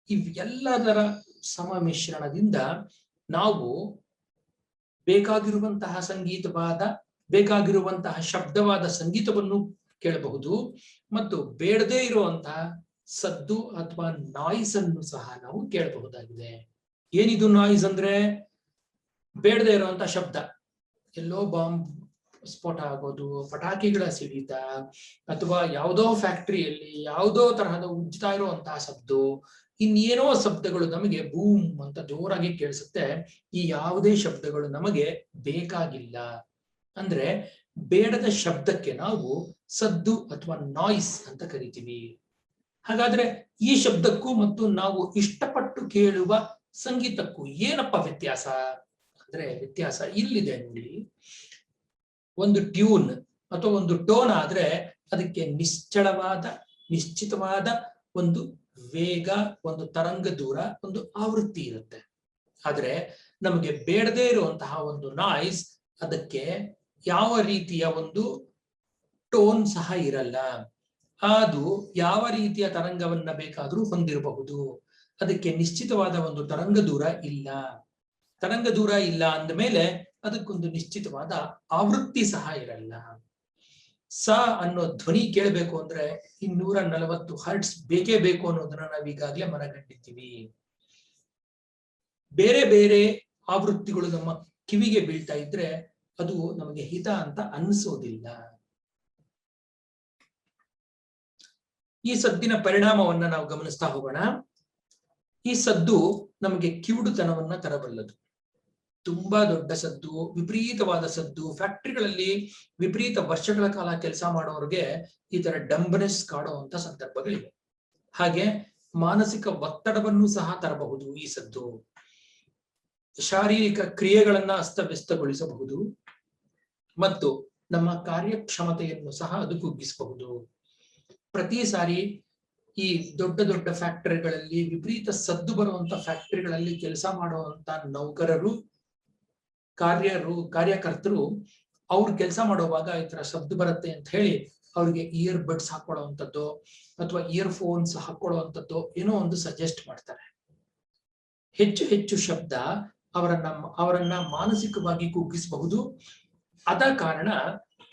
ಇವೆಲ್ಲದರ ಸಮಮಿಶ್ರಣದಿಂದ ನಾವು ಬೇಕಾಗಿರುವಂತಹ ಬೇಕಾಗಿರುವಂತಹ ಶಬ್ದವಾದ ಸಂಗೀತವನ್ನು ಕೇಳಬಹುದು, ಮತ್ತು ಬೇಡದೇ ಇರುವಂತಹ ಸದ್ದು ಅಥವಾ ನಾಯ್ಸ್ ಅನ್ನು ಸಹ ನಾವು ಕೇಳಬಹುದಾಗಿದೆ. ಏನಿದು ನಾಯ್ಸ್ ಅಂದ್ರೆ? ಬೇಡದೇ ಇರುವಂತಹ ಶಬ್ದ, ಎಲ್ಲೋ ಬಾಂಬ್ ಸ್ಫೋಟ ಆಗೋದು, ಪಟಾಕಿಗಳ ಸಿಡಿತ, ಅಥವಾ ಯಾವುದೋ ಫ್ಯಾಕ್ಟರಿಯಲ್ಲಿ ಯಾವುದೋ ತರಹದ ಉಜ್ತಾ ಇರುವಂತಹ ಶಬ್ದ, ಇನ್ನೇನೋ ಶಬ್ದಗಳು ನಮಗೆ ಬೂಮ್ ಅಂತ ಜೋರಾಗಿ ಕೇಳಿಸುತ್ತೆ. ಈ ಯಾವುದೇ ಶಬ್ದಗಳು ನಮಗೆ ಬೇಕಾಗಿಲ್ಲ. ಅಂದ್ರೆ ಬೇಡದ ಶಬ್ದಕ್ಕೆ ನಾವು ಸದ್ದು ಅಥವಾ ನಾಯ್ಸ್ ಅಂತ ಕರಿತೀವಿ. ಹಾಗಾದ್ರೆ ಈ ಶಬ್ದಕ್ಕೂ ಮತ್ತು ನಾವು ಇಷ್ಟಪಟ್ಟು ಕೇಳುವ ಸಂಗೀತಕ್ಕೂ ಏನಪ್ಪ ವ್ಯತ್ಯಾಸ ಅಂದ್ರೆ, ವ್ಯತ್ಯಾಸ ಇಲ್ಲಿದೆ ನೋಡಿ. ಒಂದು ಟ್ಯೂನ್ ಅಥವಾ ಒಂದು ಟೋನ್ ಆದ್ರೆ ಅದಕ್ಕೆ ನಿಶ್ಚಿತವಾದ ಒಂದು ವೇಗ, ಒಂದು ತರಂಗ ದೂರ, ಒಂದು ಆವೃತ್ತಿ ಇರುತ್ತೆ. ಆದ್ರೆ ನಮಗೆ ಬೇಡದೇ ಇರುವಂತಹ ಒಂದು ನಾಯ್ಸ್, ಅದಕ್ಕೆ ಯಾವ ರೀತಿಯ ಒಂದು ಟೋನ್ ಸಹ ಇರಲ್ಲ. ಅದು ಯಾವ ರೀತಿಯ ತರಂಗವನ್ನ ಬೇಕಾದ್ರೂ ಹೊಂದಿರಬಹುದು. ಅದಕ್ಕೆ ನಿಶ್ಚಿತವಾದ ಒಂದು ತರಂಗ ದೂರ ಇಲ್ಲ. ತರಂಗ ದೂರ ಇಲ್ಲ ಅಂದ ಮೇಲೆ ಅದಕ್ಕೊಂದು ನಿಶ್ಚಿತವಾದ ಆವೃತ್ತಿ ಸಹ ಇರಲ್ಲ. ಸ ಅನ್ನೋ ಧ್ವನಿ ಕೇಳಬೇಕು ಅಂದ್ರೆ 240 ಹರ್ಟ್ಸ್ ಬೇಕೇ ಬೇಕು ಅನ್ನೋದನ್ನ ನಾವು ಈಗಾಗಲೇ ಮನಗಂಡಿದ್ದೀವಿ. ಬೇರೆ ಬೇರೆ ಆವೃತ್ತಿಗಳು ನಮ್ಮ ಕಿವಿಗೆ ಬೀಳ್ತಾ ಇದ್ರೆ ಅದು ನಮಗೆ ಹಿತ ಅಂತ ಅನಿಸೋದಿಲ್ಲ. ಈ ಸದ್ದಿನ ಪರಿಣಾಮವನ್ನ ನಾವು ಗಮನಿಸ್ತಾ ಹೋಗೋಣ. ಈ ಸದ್ದು ನಮಗೆ ಕಿವುಡುತನವನ್ನ ತರಬಲ್ಲದು. ತುಂಬಾ ದೊಡ್ಡ ಸದ್ದು, ವಿಪರೀತವಾದ ಸದ್ದು, ಫ್ಯಾಕ್ಟರಿಗಳಲ್ಲಿ ವಿಪರೀತ ವರ್ಷಗಳ ಕಾಲ ಕೆಲಸ ಮಾಡೋರಿಗೆ ಈ ತರ ಡಂಬನೆಸ್ ಕಾಡುವಂತ ಸಂದರ್ಭಗಳಿವೆ. ಹಾಗೆ ಮಾನಸಿಕ ಒತ್ತಡವನ್ನು ಸಹ ತರಬಹುದು ಈ ಸದ್ದು. ಶಾರೀರಿಕ ಕ್ರಿಯೆಗಳನ್ನ ಅಸ್ತವ್ಯಸ್ತಗೊಳಿಸಬಹುದು ಮತ್ತು ನಮ್ಮ ಕಾರ್ಯಕ್ಷಮತೆಯನ್ನು ಸಹ ಅದು ಕುಗ್ಗಿಸಬಹುದು. ಪ್ರತಿ ಸಾರಿ ಈ ದೊಡ್ಡ ದೊಡ್ಡ ಫ್ಯಾಕ್ಟರಿಗಳಲ್ಲಿ, ವಿಪರೀತ ಸದ್ದು ಬರುವಂತ ಫ್ಯಾಕ್ಟರಿಗಳಲ್ಲಿ ಕೆಲಸ ಮಾಡುವಂತ ನೌಕರರು, ಕಾರ್ಯಕರ್ತರು ಅವ್ರು ಕೆಲಸ ಮಾಡುವಾಗ ಈ ತರ ಶಬ್ದ ಬರುತ್ತೆ ಅಂತ ಹೇಳಿ ಅವ್ರಿಗೆ ಇಯರ್ ಬಡ್ಸ್ ಹಾಕೊಳ್ಳುವಂಥದ್ದು ಅಥವಾ ಇಯರ್ ಫೋನ್ಸ್ ಹಾಕೊಳ್ಳುವಂಥದ್ದು ಏನೋ ಒಂದು ಸಜೆಸ್ಟ್ ಮಾಡ್ತಾರೆ. ಹೆಚ್ಚು ಹೆಚ್ಚು ಶಬ್ದ ಅವರನ್ನ ಮಾನಸಿಕವಾಗಿ ಕುಗ್ಗಿಸಬಹುದು. ಆದ ಕಾರಣ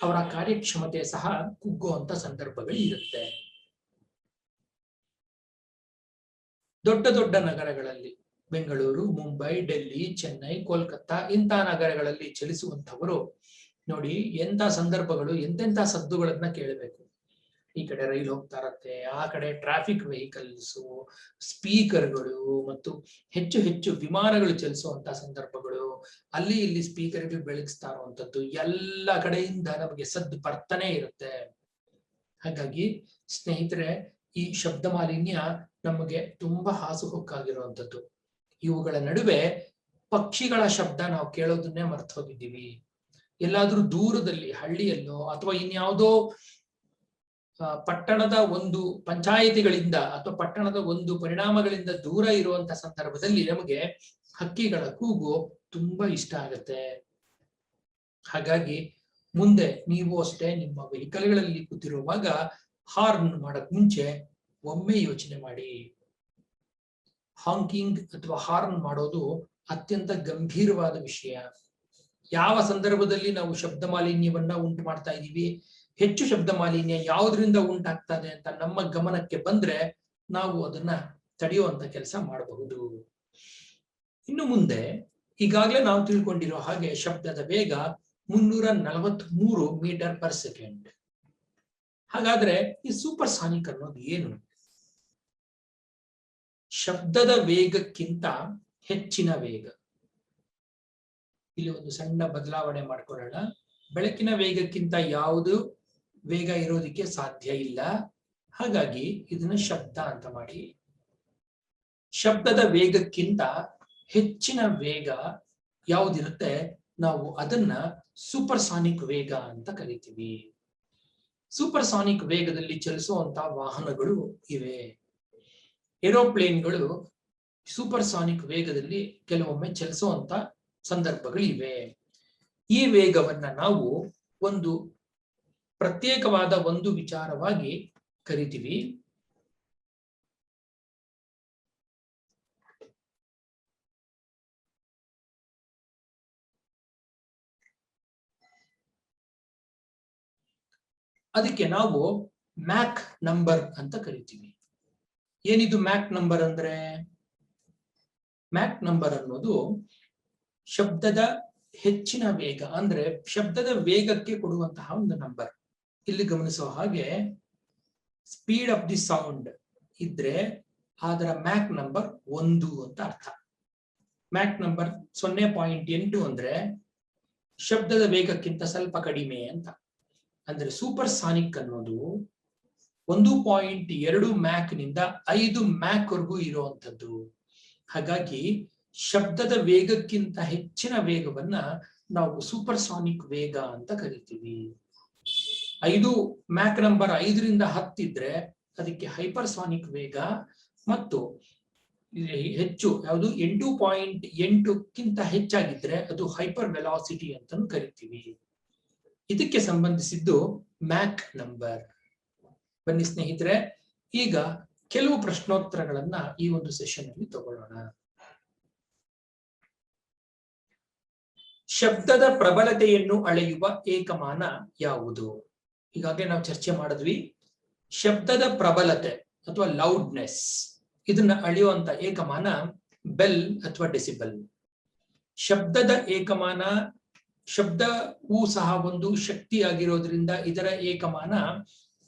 ಅವರ ಕಾರ್ಯಕ್ಷಮತೆ ಸಹ ಕುಗ್ಗುವಂತ ಸಂದರ್ಭಗಳು ಇರುತ್ತೆ. ದೊಡ್ಡ ದೊಡ್ಡ ನಗರಗಳಲ್ಲಿ, ಬೆಂಗಳೂರು, ಮುಂಬೈ, ಡೆಲ್ಲಿ, ಚೆನ್ನೈ, ಕೋಲ್ಕತ್ತಾ ಇಂಥ ನಗರಗಳಲ್ಲಿ ಚಲಿಸುವಂತವರು ನೋಡಿ ಎಂತ ಸಂದರ್ಭಗಳು, ಎಂತೆಂತ ಸದ್ದುಗಳನ್ನ ಕೇಳಬೇಕು. ಈ ಕಡೆ ರೈಲು ಹೋಗ್ತಾ ಇರತ್ತೆ, ಆ ಕಡೆ ಟ್ರಾಫಿಕ್ ವೆಹಿಕಲ್ಸ್, ಸ್ಪೀಕರ್ಗಳು ಮತ್ತು ಹೆಚ್ಚು ಹೆಚ್ಚು ವಿಮಾನಗಳು ಚಲಿಸುವಂತ ಸಂದರ್ಭಗಳು, ಅಲ್ಲಿ ಇಲ್ಲಿ ಸ್ಪೀಕರ್ಗಳು ಬೆಳಗಿಸ್ತಾ ಇರುವಂತದ್ದು, ಎಲ್ಲ ಕಡೆಯಿಂದ ನಮಗೆ ಸದ್ದು ಬರ್ತಾನೆ ಇರುತ್ತೆ. ಹಾಗಾಗಿ ಸ್ನೇಹಿತರೆ, ಈ ಶಬ್ದ ಮಾಲಿನ್ಯ ನಮಗೆ ತುಂಬಾ ಹಾಸುಹೊಕ್ಕಾಗಿರುವಂಥದ್ದು. ಇವುಗಳ ನಡುವೆ ಪಕ್ಷಿಗಳ ಶಬ್ದ ನಾವು ಕೇಳೋದನ್ನೇ ಮರ್ತು ಹೋಗಿದ್ದೀವಿ. ಎಲ್ಲಾದ್ರೂ ದೂರದಲ್ಲಿ ಹಳ್ಳಿಯಲ್ಲೋ ಅಥವಾ ಇನ್ಯಾವುದೋ ಪಟ್ಟಣದ ಒಂದು ಪಂಚಾಯಿತಿಗಳಿಂದ ಅಥವಾ ಪಟ್ಟಣದ ಒಂದು ಪರಿಣಾಮಗಳಿಂದ ದೂರ ಇರುವಂತ ಸಂದರ್ಭದಲ್ಲಿ ನಮಗೆ ಹಕ್ಕಿಗಳ ಕೂಗು ತುಂಬಾ ಇಷ್ಟ ಆಗತ್ತೆ. ಹಾಗಾಗಿ ಮುಂದೆ ನೀವು ಅಷ್ಟೇ ನಿಮ್ಮ ವೆಹಿಕಲ್ಗಳಲ್ಲಿ ಕೂತಿರುವಾಗ ಹಾರ್ನ್ ಮಾಡಕ್ ಮುಂಚೆ ಒಮ್ಮೆ ಯೋಚನೆ ಮಾಡಿ. ಹಾಂಕಿಂಗ್ ಅಥವಾ ಹಾರ್ನ್ ಮಾಡೋದು ಅತ್ಯಂತ ಗಂಭೀರವಾದ ವಿಷಯ. ಯಾವ ಸಂದರ್ಭದಲ್ಲಿ ನಾವು ಶಬ್ದ ಮಾಲಿನ್ಯವನ್ನ ಉಂಟು ಮಾಡ್ತಾ ಇದ್ದೀವಿ, ಹೆಚ್ಚು ಶಬ್ದ ಮಾಲಿನ್ಯ ಯಾವುದರಿಂದ ಉಂಟಾಗ್ತದೆ ಅಂತ ನಮ್ಮ ಗಮನಕ್ಕೆ ಬಂದ್ರೆ ನಾವು ಅದನ್ನ ತಡೆಯುವಂತ ಕೆಲಸ ಮಾಡಬಹುದು. ಇನ್ನು ಮುಂದೆ ಈಗಾಗಲೇ ನಾವು ತಿಳ್ಕೊಂಡಿರೋ ಹಾಗೆ ಶಬ್ದದ ವೇಗ 343 ಮೀಟರ್ ಪರ್ ಸೆಕೆಂಡ್. ಹಾಗಾದ್ರೆ ಈ ಸೂಪರ್ ಸಾನಿಕ್ ಅನ್ನೋದು ಏನು? ಶಬ್ದದ ವೇಗಕ್ಕಿಂತ ಹೆಚ್ಚಿನ ವೇಗ. ಇಲ್ಲಿ ಒಂದು ಸಣ್ಣ ಬದಲಾವಣೆ ಮಾಡ್ಕೊಳ್ಳೋಣ. ಬೆಳಕಿನ ವೇಗಕ್ಕಿಂತ ಯಾವುದು ವೇಗ ಇರೋದಕ್ಕೆ ಸಾಧ್ಯ ಇಲ್ಲ. ಹಾಗಾಗಿ ಇದನ್ನ ಶಬ್ದ ಅಂತ ಮಾಡಿ. ಶಬ್ದದ ವೇಗಕ್ಕಿಂತ ಹೆಚ್ಚಿನ ವೇಗ ಯಾವುದಿರುತ್ತೆ ನಾವು ಅದನ್ನ ಸೂಪರ್ ಸಾನಿಕ್ ವೇಗ ಅಂತ ಕರಿತೀವಿ. ಸೂಪರ್ ಸಾನಿಕ್ ವೇಗದಲ್ಲಿ ಚಲಿಸುವಂತ ವಾಹನಗಳು ಇವೆ. ಏರೋಪ್ಲೇನ್ಗಳು ಸೂಪರ್ ಸಾನಿಕ್ ವೇಗದಲ್ಲಿ ಕೆಲವೊಮ್ಮೆ ಚಲಿಸುವಂತ ಸಂದರ್ಭಗಳಿವೆ. ಈ ವೇಗವನ್ನ ನಾವು ಒಂದು ಪ್ರತ್ಯೇಕವಾದ ಒಂದು ವಿಚಾರವಾಗಿ ಕರಿತೀವಿ. ಅದಕ್ಕೆ ನಾವು ಮ್ಯಾಕ್ ನಂಬರ್ ಅಂತ ಕರಿತೀವಿ. ಏನಿದು ಮ್ಯಾಕ್ ನಂಬರ್ ಅಂದ್ರೆ? ಮ್ಯಾಕ್ ನಂಬರ್ ಅನ್ನೋದು ಶಬ್ದದ ಹೆಚ್ಚಿನ ವೇಗ ಅಂದ್ರೆ ಶಬ್ದದ ವೇಗಕ್ಕೆ ಕೊಡುವಂತಹ ಒಂದು ನಂಬರ್. ಇಲ್ಲಿ ಗಮನಿಸುವ ಹಾಗೆ ಸ್ಪೀಡ್ ಆಫ್ ದಿ ಸೌಂಡ್ ಇದ್ರೆ ಅದರ ಮ್ಯಾಕ್ ನಂಬರ್ 1 ಅಂತ ಅರ್ಥ. ಮ್ಯಾಕ್ ನಂಬರ್ 0.8 ಅಂದ್ರೆ ಶಬ್ದದ ವೇಗಕ್ಕಿಂತ ಸ್ವಲ್ಪ ಕಡಿಮೆ ಅಂತ. ಅಂದ್ರೆ ಸೂಪರ್ ಸಾನಿಕ್ ಅನ್ನೋದು 1.2 ಮ್ಯಾಕ್ ನಿಂದ 5 ಮ್ಯಾಕ್ ವರೆಗೂ ಇರುವಂತದ್ದು. ಹಾಗಾಗಿ ಶಬ್ದದ ವೇಗಕ್ಕಿಂತ ಹೆಚ್ಚಿನ ವೇಗವನ್ನ ನಾವು ಸೂಪರ್ ಸಾನಿಕ್ ವೇಗ ಅಂತ ಕರಿತೀವಿ. 5 ಮ್ಯಾಕ್ ನಂಬರ್ 5ರಿಂದ 10 ಇದ್ರೆ ಅದಕ್ಕೆ ಹೈಪರ್ ಸಾನಿಕ್ ವೇಗ, ಮತ್ತು ಹೆಚ್ಚು ಯಾವುದು 8.8ಕ್ಕಿಂತ ಹೆಚ್ಚಾಗಿದ್ರೆ ಅದು ಹೈಪರ್ ವೆಲಾಸಿಟಿ ಅಂತಾನು ಕರಿತೀವಿ. ಇದಕ್ಕೆ ಸಂಬಂಧಿಸಿದ್ದು ಮ್ಯಾಕ್ ನಂಬರ್. ಬನ್ನಿ ಸ್ನೇಹಿತರೆ, ಈಗ ಕೆಲವು ಪ್ರಶ್ನೋತ್ತರಗಳನ್ನ ಈ ಒಂದು ಸೆಷನ್ ಅಲ್ಲಿ ತಗೊಳ್ಳೋಣ. ಶಬ್ದದ ಪ್ರಬಲತೆಯನ್ನು ಅಳೆಯುವ ಏಕಮಾನ ಯಾವುದು? ಈಗಾಗಲೇ ನಾವು ಚರ್ಚೆ ಮಾಡಿದ್ವಿ. ಶಬ್ದದ ಪ್ರಬಲತೆ ಅಥವಾ ಲೌಡ್ನೆಸ್ ಇದನ್ನ ಅಳೆಯುವಂತ ಏಕಮಾನ ಬೆಲ್ ಅಥವಾ ಡೆಸಿಬಲ್. ಶಬ್ದದ ಏಕಮಾನ, ಶಬ್ದವೂ ಸಹ ಒಂದು ಶಕ್ತಿ ಆಗಿರೋದ್ರಿಂದ ಇದರ ಏಕಮಾನ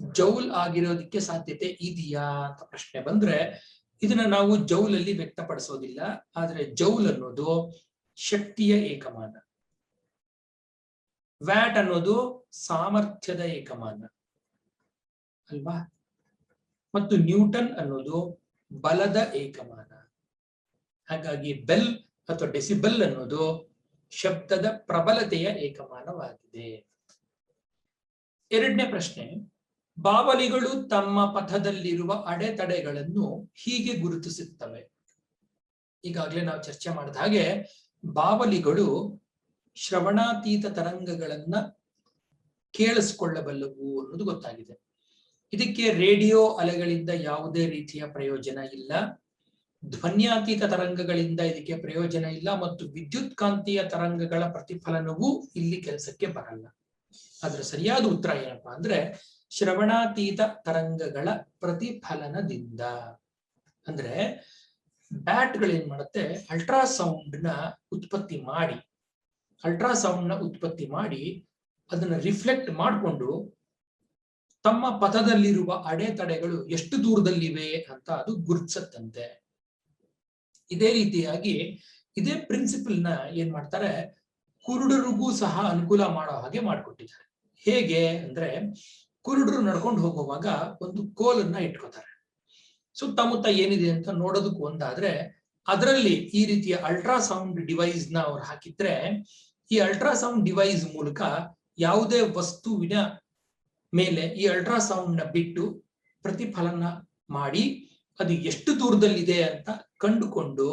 ಜೌಲ್ ಆಗಿರೋದಕ್ಕೆ ಸಾಧ್ಯತೆ ಇದೆಯಾ ಅಂತ ಪ್ರಶ್ನೆ ಬಂದ್ರೆ ಇದನ್ನ ನಾವು ಜೌಲಲ್ಲಿ ವ್ಯಕ್ತಪಡಿಸೋದಿಲ್ಲ. ಆದ್ರೆ ಜೌಲ್ ಅನ್ನೋದು ಶಕ್ತಿಯ ಏಕಮಾನ, ವ್ಯಾಟ್ ಅನ್ನೋದು ಸಾಮರ್ಥ್ಯದ ಏಕಮಾನ ಅಲ್ವಾ, ಮತ್ತು ನ್ಯೂಟನ್ ಅನ್ನೋದು ಬಲದ ಏಕಮಾನ. ಹಾಗಾಗಿ ಬೆಲ್ ಅಥವಾ ಡೆಸಿಬಲ್ ಅನ್ನೋದು ಶಬ್ದದ ಪ್ರಬಲತೆಯ ಏಕಮಾನವಾಗಿದೆ. ಎರಡನೇ ಪ್ರಶ್ನೆ, ಬಾವಲಿಗಳು ತಮ್ಮ ಪಥದಲ್ಲಿರುವ ಅಡೆತಡೆಗಳನ್ನು ಹೀಗೆ ಗುರುತಿಸುತ್ತವೆ. ಈಗಾಗಲೇ ನಾವು ಚರ್ಚೆ ಮಾಡಿದ ಹಾಗೆ ಬಾವಲಿಗಳು ಶ್ರವಣಾತೀತ ತರಂಗಗಳನ್ನ ಕೇಳಿಸಿಕೊಳ್ಳಬಲ್ಲವು ಅನ್ನೋದು ಗೊತ್ತಾಗಿದೆ. ಇದಕ್ಕೆ ರೇಡಿಯೋ ಅಲೆಗಳಿಂದ ಯಾವುದೇ ರೀತಿಯ ಪ್ರಯೋಜನ ಇಲ್ಲ, ಧ್ವನ್ಯಾತೀತ ತರಂಗಗಳಿಂದ ಇದಕ್ಕೆ ಪ್ರಯೋಜನ ಇಲ್ಲ, ಮತ್ತು ವಿದ್ಯುತ್ ಕಾಂತೀಯ ತರಂಗಗಳ ಪ್ರತಿಫಲನವೂ ಇಲ್ಲಿ ಕೆಲಸಕ್ಕೆ ಬರಲ್ಲ. ಅದರ ಸರಿಯಾದ ಉತ್ತರ ಏನಪ್ಪಾ ಅಂದ್ರೆ ಶ್ರವಣಾತೀತ ತರಂಗಗಳ ಪ್ರತಿಫಲನದಿಂದ. ಅಂದ್ರೆ ಬ್ಯಾಟ್ಗಳೇನ್ ಮಾಡುತ್ತೆ, ಅಲ್ಟ್ರಾಸೌಂಡ್ ನ ಉತ್ಪತ್ತಿ ಮಾಡಿ ಅದನ್ನ ರಿಫ್ಲೆಕ್ಟ್ ಮಾಡಿಕೊಂಡು ತಮ್ಮ ಪಥದಲ್ಲಿರುವ ಅಡೆತಡೆಗಳು ಎಷ್ಟು ದೂರದಲ್ಲಿವೆ ಅಂತ ಅದು ಗುರುತಿಸತ್ತಂತೆ. ಇದೇ ರೀತಿಯಾಗಿ ಇದೇ ಪ್ರಿನ್ಸಿಪಲ್ ನ ಏನ್ ಮಾಡ್ತಾರೆ, ಕುರುಡರಿಗೂ ಸಹ ಅನುಕೂಲ ಮಾಡೋ ಹಾಗೆ ಮಾಡ್ಕೊಟ್ಟಿದ್ದಾರೆ. ಹೇಗೆ ಅಂದ್ರೆ, ಕುರುಡರು ನಡ್ಕೊಂಡು ಹೋಗುವಾಗ ಒಂದು ಕೋಲನ್ನ ಇಟ್ಕೋತಾರೆ, ಸುತ್ತಮುತ್ತ ಏನಿದೆ ಅಂತ ನೋಡೋದಕ್ಕೆ ಒಂದಾದ್ರೆ ಅದರಲ್ಲಿ ಈ ರೀತಿಯ ಅಲ್ಟ್ರಾಸೌಂಡ್ ಡಿವೈಸ್ ನ ಅವ್ರು ಹಾಕಿದ್ರೆ ಈ ಅಲ್ಟ್ರಾಸೌಂಡ್ ಡಿವೈಸ್ ಮೂಲಕ ಯಾವುದೇ ವಸ್ತುವಿನ ಮೇಲೆ ಈ ಅಲ್ಟ್ರಾಸೌಂಡ್ ನ ಬಿಟ್ಟು ಪ್ರತಿಫಲನ ಮಾಡಿ ಅದು ಎಷ್ಟು ದೂರದಲ್ಲಿದೆ ಅಂತ ಕಂಡುಕೊಂಡು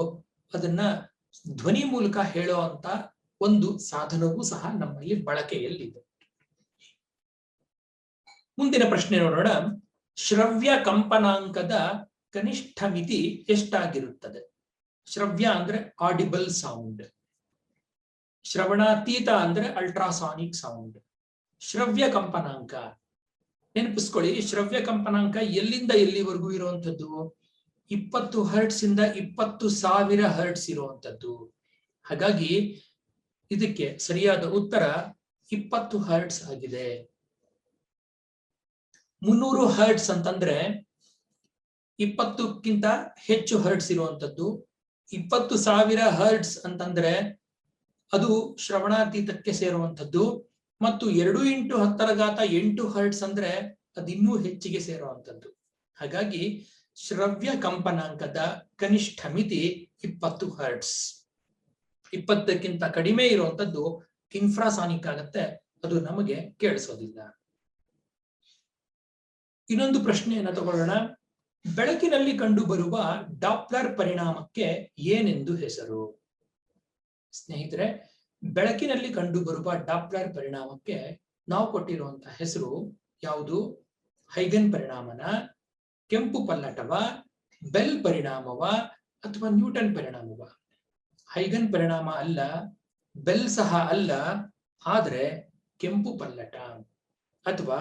ಅದನ್ನ ಧ್ವನಿ ಮೂಲಕ ಹೇಳೋ ಅಂತ ಒಂದು ಸಾಧನವೂ ಸಹ ನಮ್ಮಲ್ಲಿ ಬಳಕೆಯಲ್ಲಿದೆ. ಮುಂದಿನ ಪ್ರಶ್ನೆ ನೋಡೋಣ. ಶ್ರವ್ಯ ಕಂಪನಾಂಕದ ಕನಿಷ್ಠ ಮಿತಿ ಎಷ್ಟಾಗಿರುತ್ತದೆ? ಶ್ರವ್ಯ ಅಂದ್ರೆ ಆಡಿಬಲ್ ಸೌಂಡ್, ಶ್ರವಣಾತೀತ ಅಂದ್ರೆ ಅಲ್ಟ್ರಾಸಾನಿಕ್ ಸೌಂಡ್. ಶ್ರವ್ಯ ಕಂಪನಾಂಕ ನೆನಪಿಸ್ಕೊಳ್ಳಿ, ಶ್ರವ್ಯ ಕಂಪನಾಂಕ ಎಲ್ಲಿಂದ ಎಲ್ಲಿವರೆಗೂ ಇರುವಂತದ್ದು? 20 ಹರ್ಟ್ಸ್ ಇಂದ 20,000 ಹರ್ಟ್ಸ್ ಇರುವಂತದ್ದು. ಹಾಗಾಗಿ ಇದಕ್ಕೆ ಸರಿಯಾದ ಉತ್ತರ 20 ಹರ್ಟ್ಸ್ ಆಗಿದೆ. 300 ಹರ್ಟ್ಸ್ ಅಂತಂದ್ರೆ 20ಕ್ಕಿಂತ ಹೆಚ್ಚು ಹರ್ಟ್ಸ್ ಇರುವಂತದ್ದು. 20,000 ಹರ್ಟ್ಸ್ ಅಂತಂದ್ರೆ ಅದು ಶ್ರವಣಾತೀತಕ್ಕೆ ಸೇರುವಂತದ್ದು. ಮತ್ತು 2 × 10⁸ ಹರ್ಟ್ಸ್ ಅಂದ್ರೆ ಅದಿನ್ನೂ ಹೆಚ್ಚಿಗೆ ಸೇರುವಂತದ್ದು. ಹಾಗಾಗಿ ಶ್ರವ್ಯ ಕಂಪನಾಂಕದ ಕನಿಷ್ಠ ಮಿತಿ 20 ಹರ್ಟ್ಸ್. 20ಕ್ಕಿಂತ ಕಡಿಮೆ ಇರುವಂತದ್ದು ಇನ್ಫ್ರಾಸಾನಿಕ್ ಆಗತ್ತೆ, ಅದು ನಮಗೆ ಕೇಳಿಸೋದಿಲ್ಲ. ಇನ್ನೊಂದು ಪ್ರಶ್ನೆಯನ್ನ ತಗೊಳ್ಳೋಣ. ಬೆಳಕಿನಲ್ಲಿ ಕಂಡುಬರುವ ಡಾಪ್ಲರ್ ಪರಿಣಾಮಕ್ಕೆ ಏನೆಂದು ಹೆಸರು? ಸ್ನೇಹಿತರೆ, ಬೆಳಕಿನಲ್ಲಿ ಕಂಡುಬರುವ ಡಾಪ್ಲರ್ ಪರಿಣಾಮಕ್ಕೆ ನಾವು ಕೊಟ್ಟಿರುವಂತಹ ಹೆಸರು ಯಾವುದು? ಹೈಗನ್ ಪರಿಣಾಮನ, ಕೆಂಪು ಪಲ್ಲಟವ, ಬೆಲ್ ಪರಿಣಾಮವ ಅಥವಾ ನ್ಯೂಟನ್ ಪರಿಣಾಮವ? ಹೈಗನ್ ಪರಿಣಾಮ ಅಲ್ಲ, ಬೆಲ್ ಸಹ ಅಲ್ಲ, ಆದ್ರೆ ಕೆಂಪು ಪಲ್ಲಟ ಅಥವಾ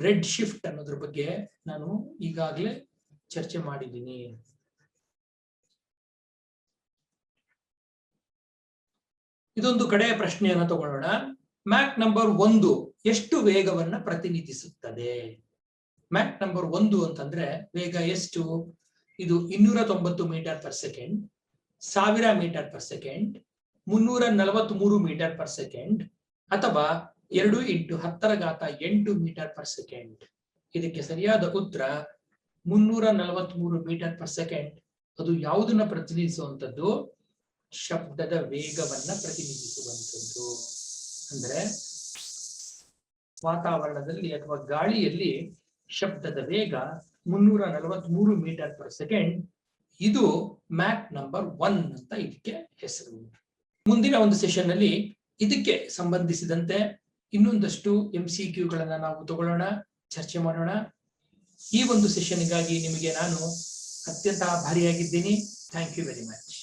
ರೆಡ್ ಶಿಫ್ಟ್ ಅನ್ನೋದ್ರ ಬಗ್ಗೆ ನಾನು ಈಗಾಗಲೇ ಚರ್ಚೆ ಮಾಡಿದ್ದೀನಿ. ಇದೊಂದು ಕಡೆಯ ಪ್ರಶ್ನೆಯನ್ನ ತಗೊಳ್ಳೋಣ. ಮ್ಯಾಕ್ ನಂಬರ್ 1 ಎಷ್ಟು ವೇಗವನ್ನ ಪ್ರತಿನಿಧಿಸುತ್ತದೆ? ಮ್ಯಾಕ್ ನಂಬರ್ 1 ಅಂತಂದ್ರೆ ವೇಗ ಎಷ್ಟು? ಇದು 290 metre per second, 1000 metre per second, 343 metre per second, ಅಥವಾ 2 × 10⁸ ಮೀಟರ್ ಪರ್ ಸೆಕೆಂಡ್. ಇದಕ್ಕೆ ಸರಿಯಾದ ಉತ್ತರ 343 ಮೀಟರ್ ಪರ್ ಸೆಕೆಂಡ್. ಅದು ಯಾವುದನ್ನ ಪ್ರತಿನಿಧಿಸುವಂತದ್ದು? ಶಬ್ದದ ವೇಗವನ್ನ ಪ್ರತಿನಿಧಿಸುವಂತದ್ದು. ಅಂದ್ರೆ ವಾತಾವರಣದಲ್ಲಿ ಅಥವಾ ಗಾಳಿಯಲ್ಲಿ ಶಬ್ದದ ವೇಗ 343 ಮೀಟರ್ ಪರ್ ಸೆಕೆಂಡ್. ಇದು ಮ್ಯಾಕ್ ನಂಬರ್ 1 ಅಂತ ಇದಕ್ಕೆ ಹೆಸರು. ಮುಂದಿನ ಒಂದು ಸೆಷನ್ ಅಲ್ಲಿ ಇದಕ್ಕೆ ಸಂಬಂಧಿಸಿದಂತೆ ಇನ್ನೊಂದಷ್ಟು MCQಗಳನ್ನ ನಾವು ತಗೊಳ್ಳೋಣ, ಚರ್ಚೆ ಮಾಡೋಣ. ಈ ಒಂದು ಸೆಷನ್ಗಾಗಿ ನಿಮಗೆ ನಾನು ಅತ್ಯಂತ ಆಭಾರಿಯಾಗಿದ್ದೀನಿ. Thank you very much.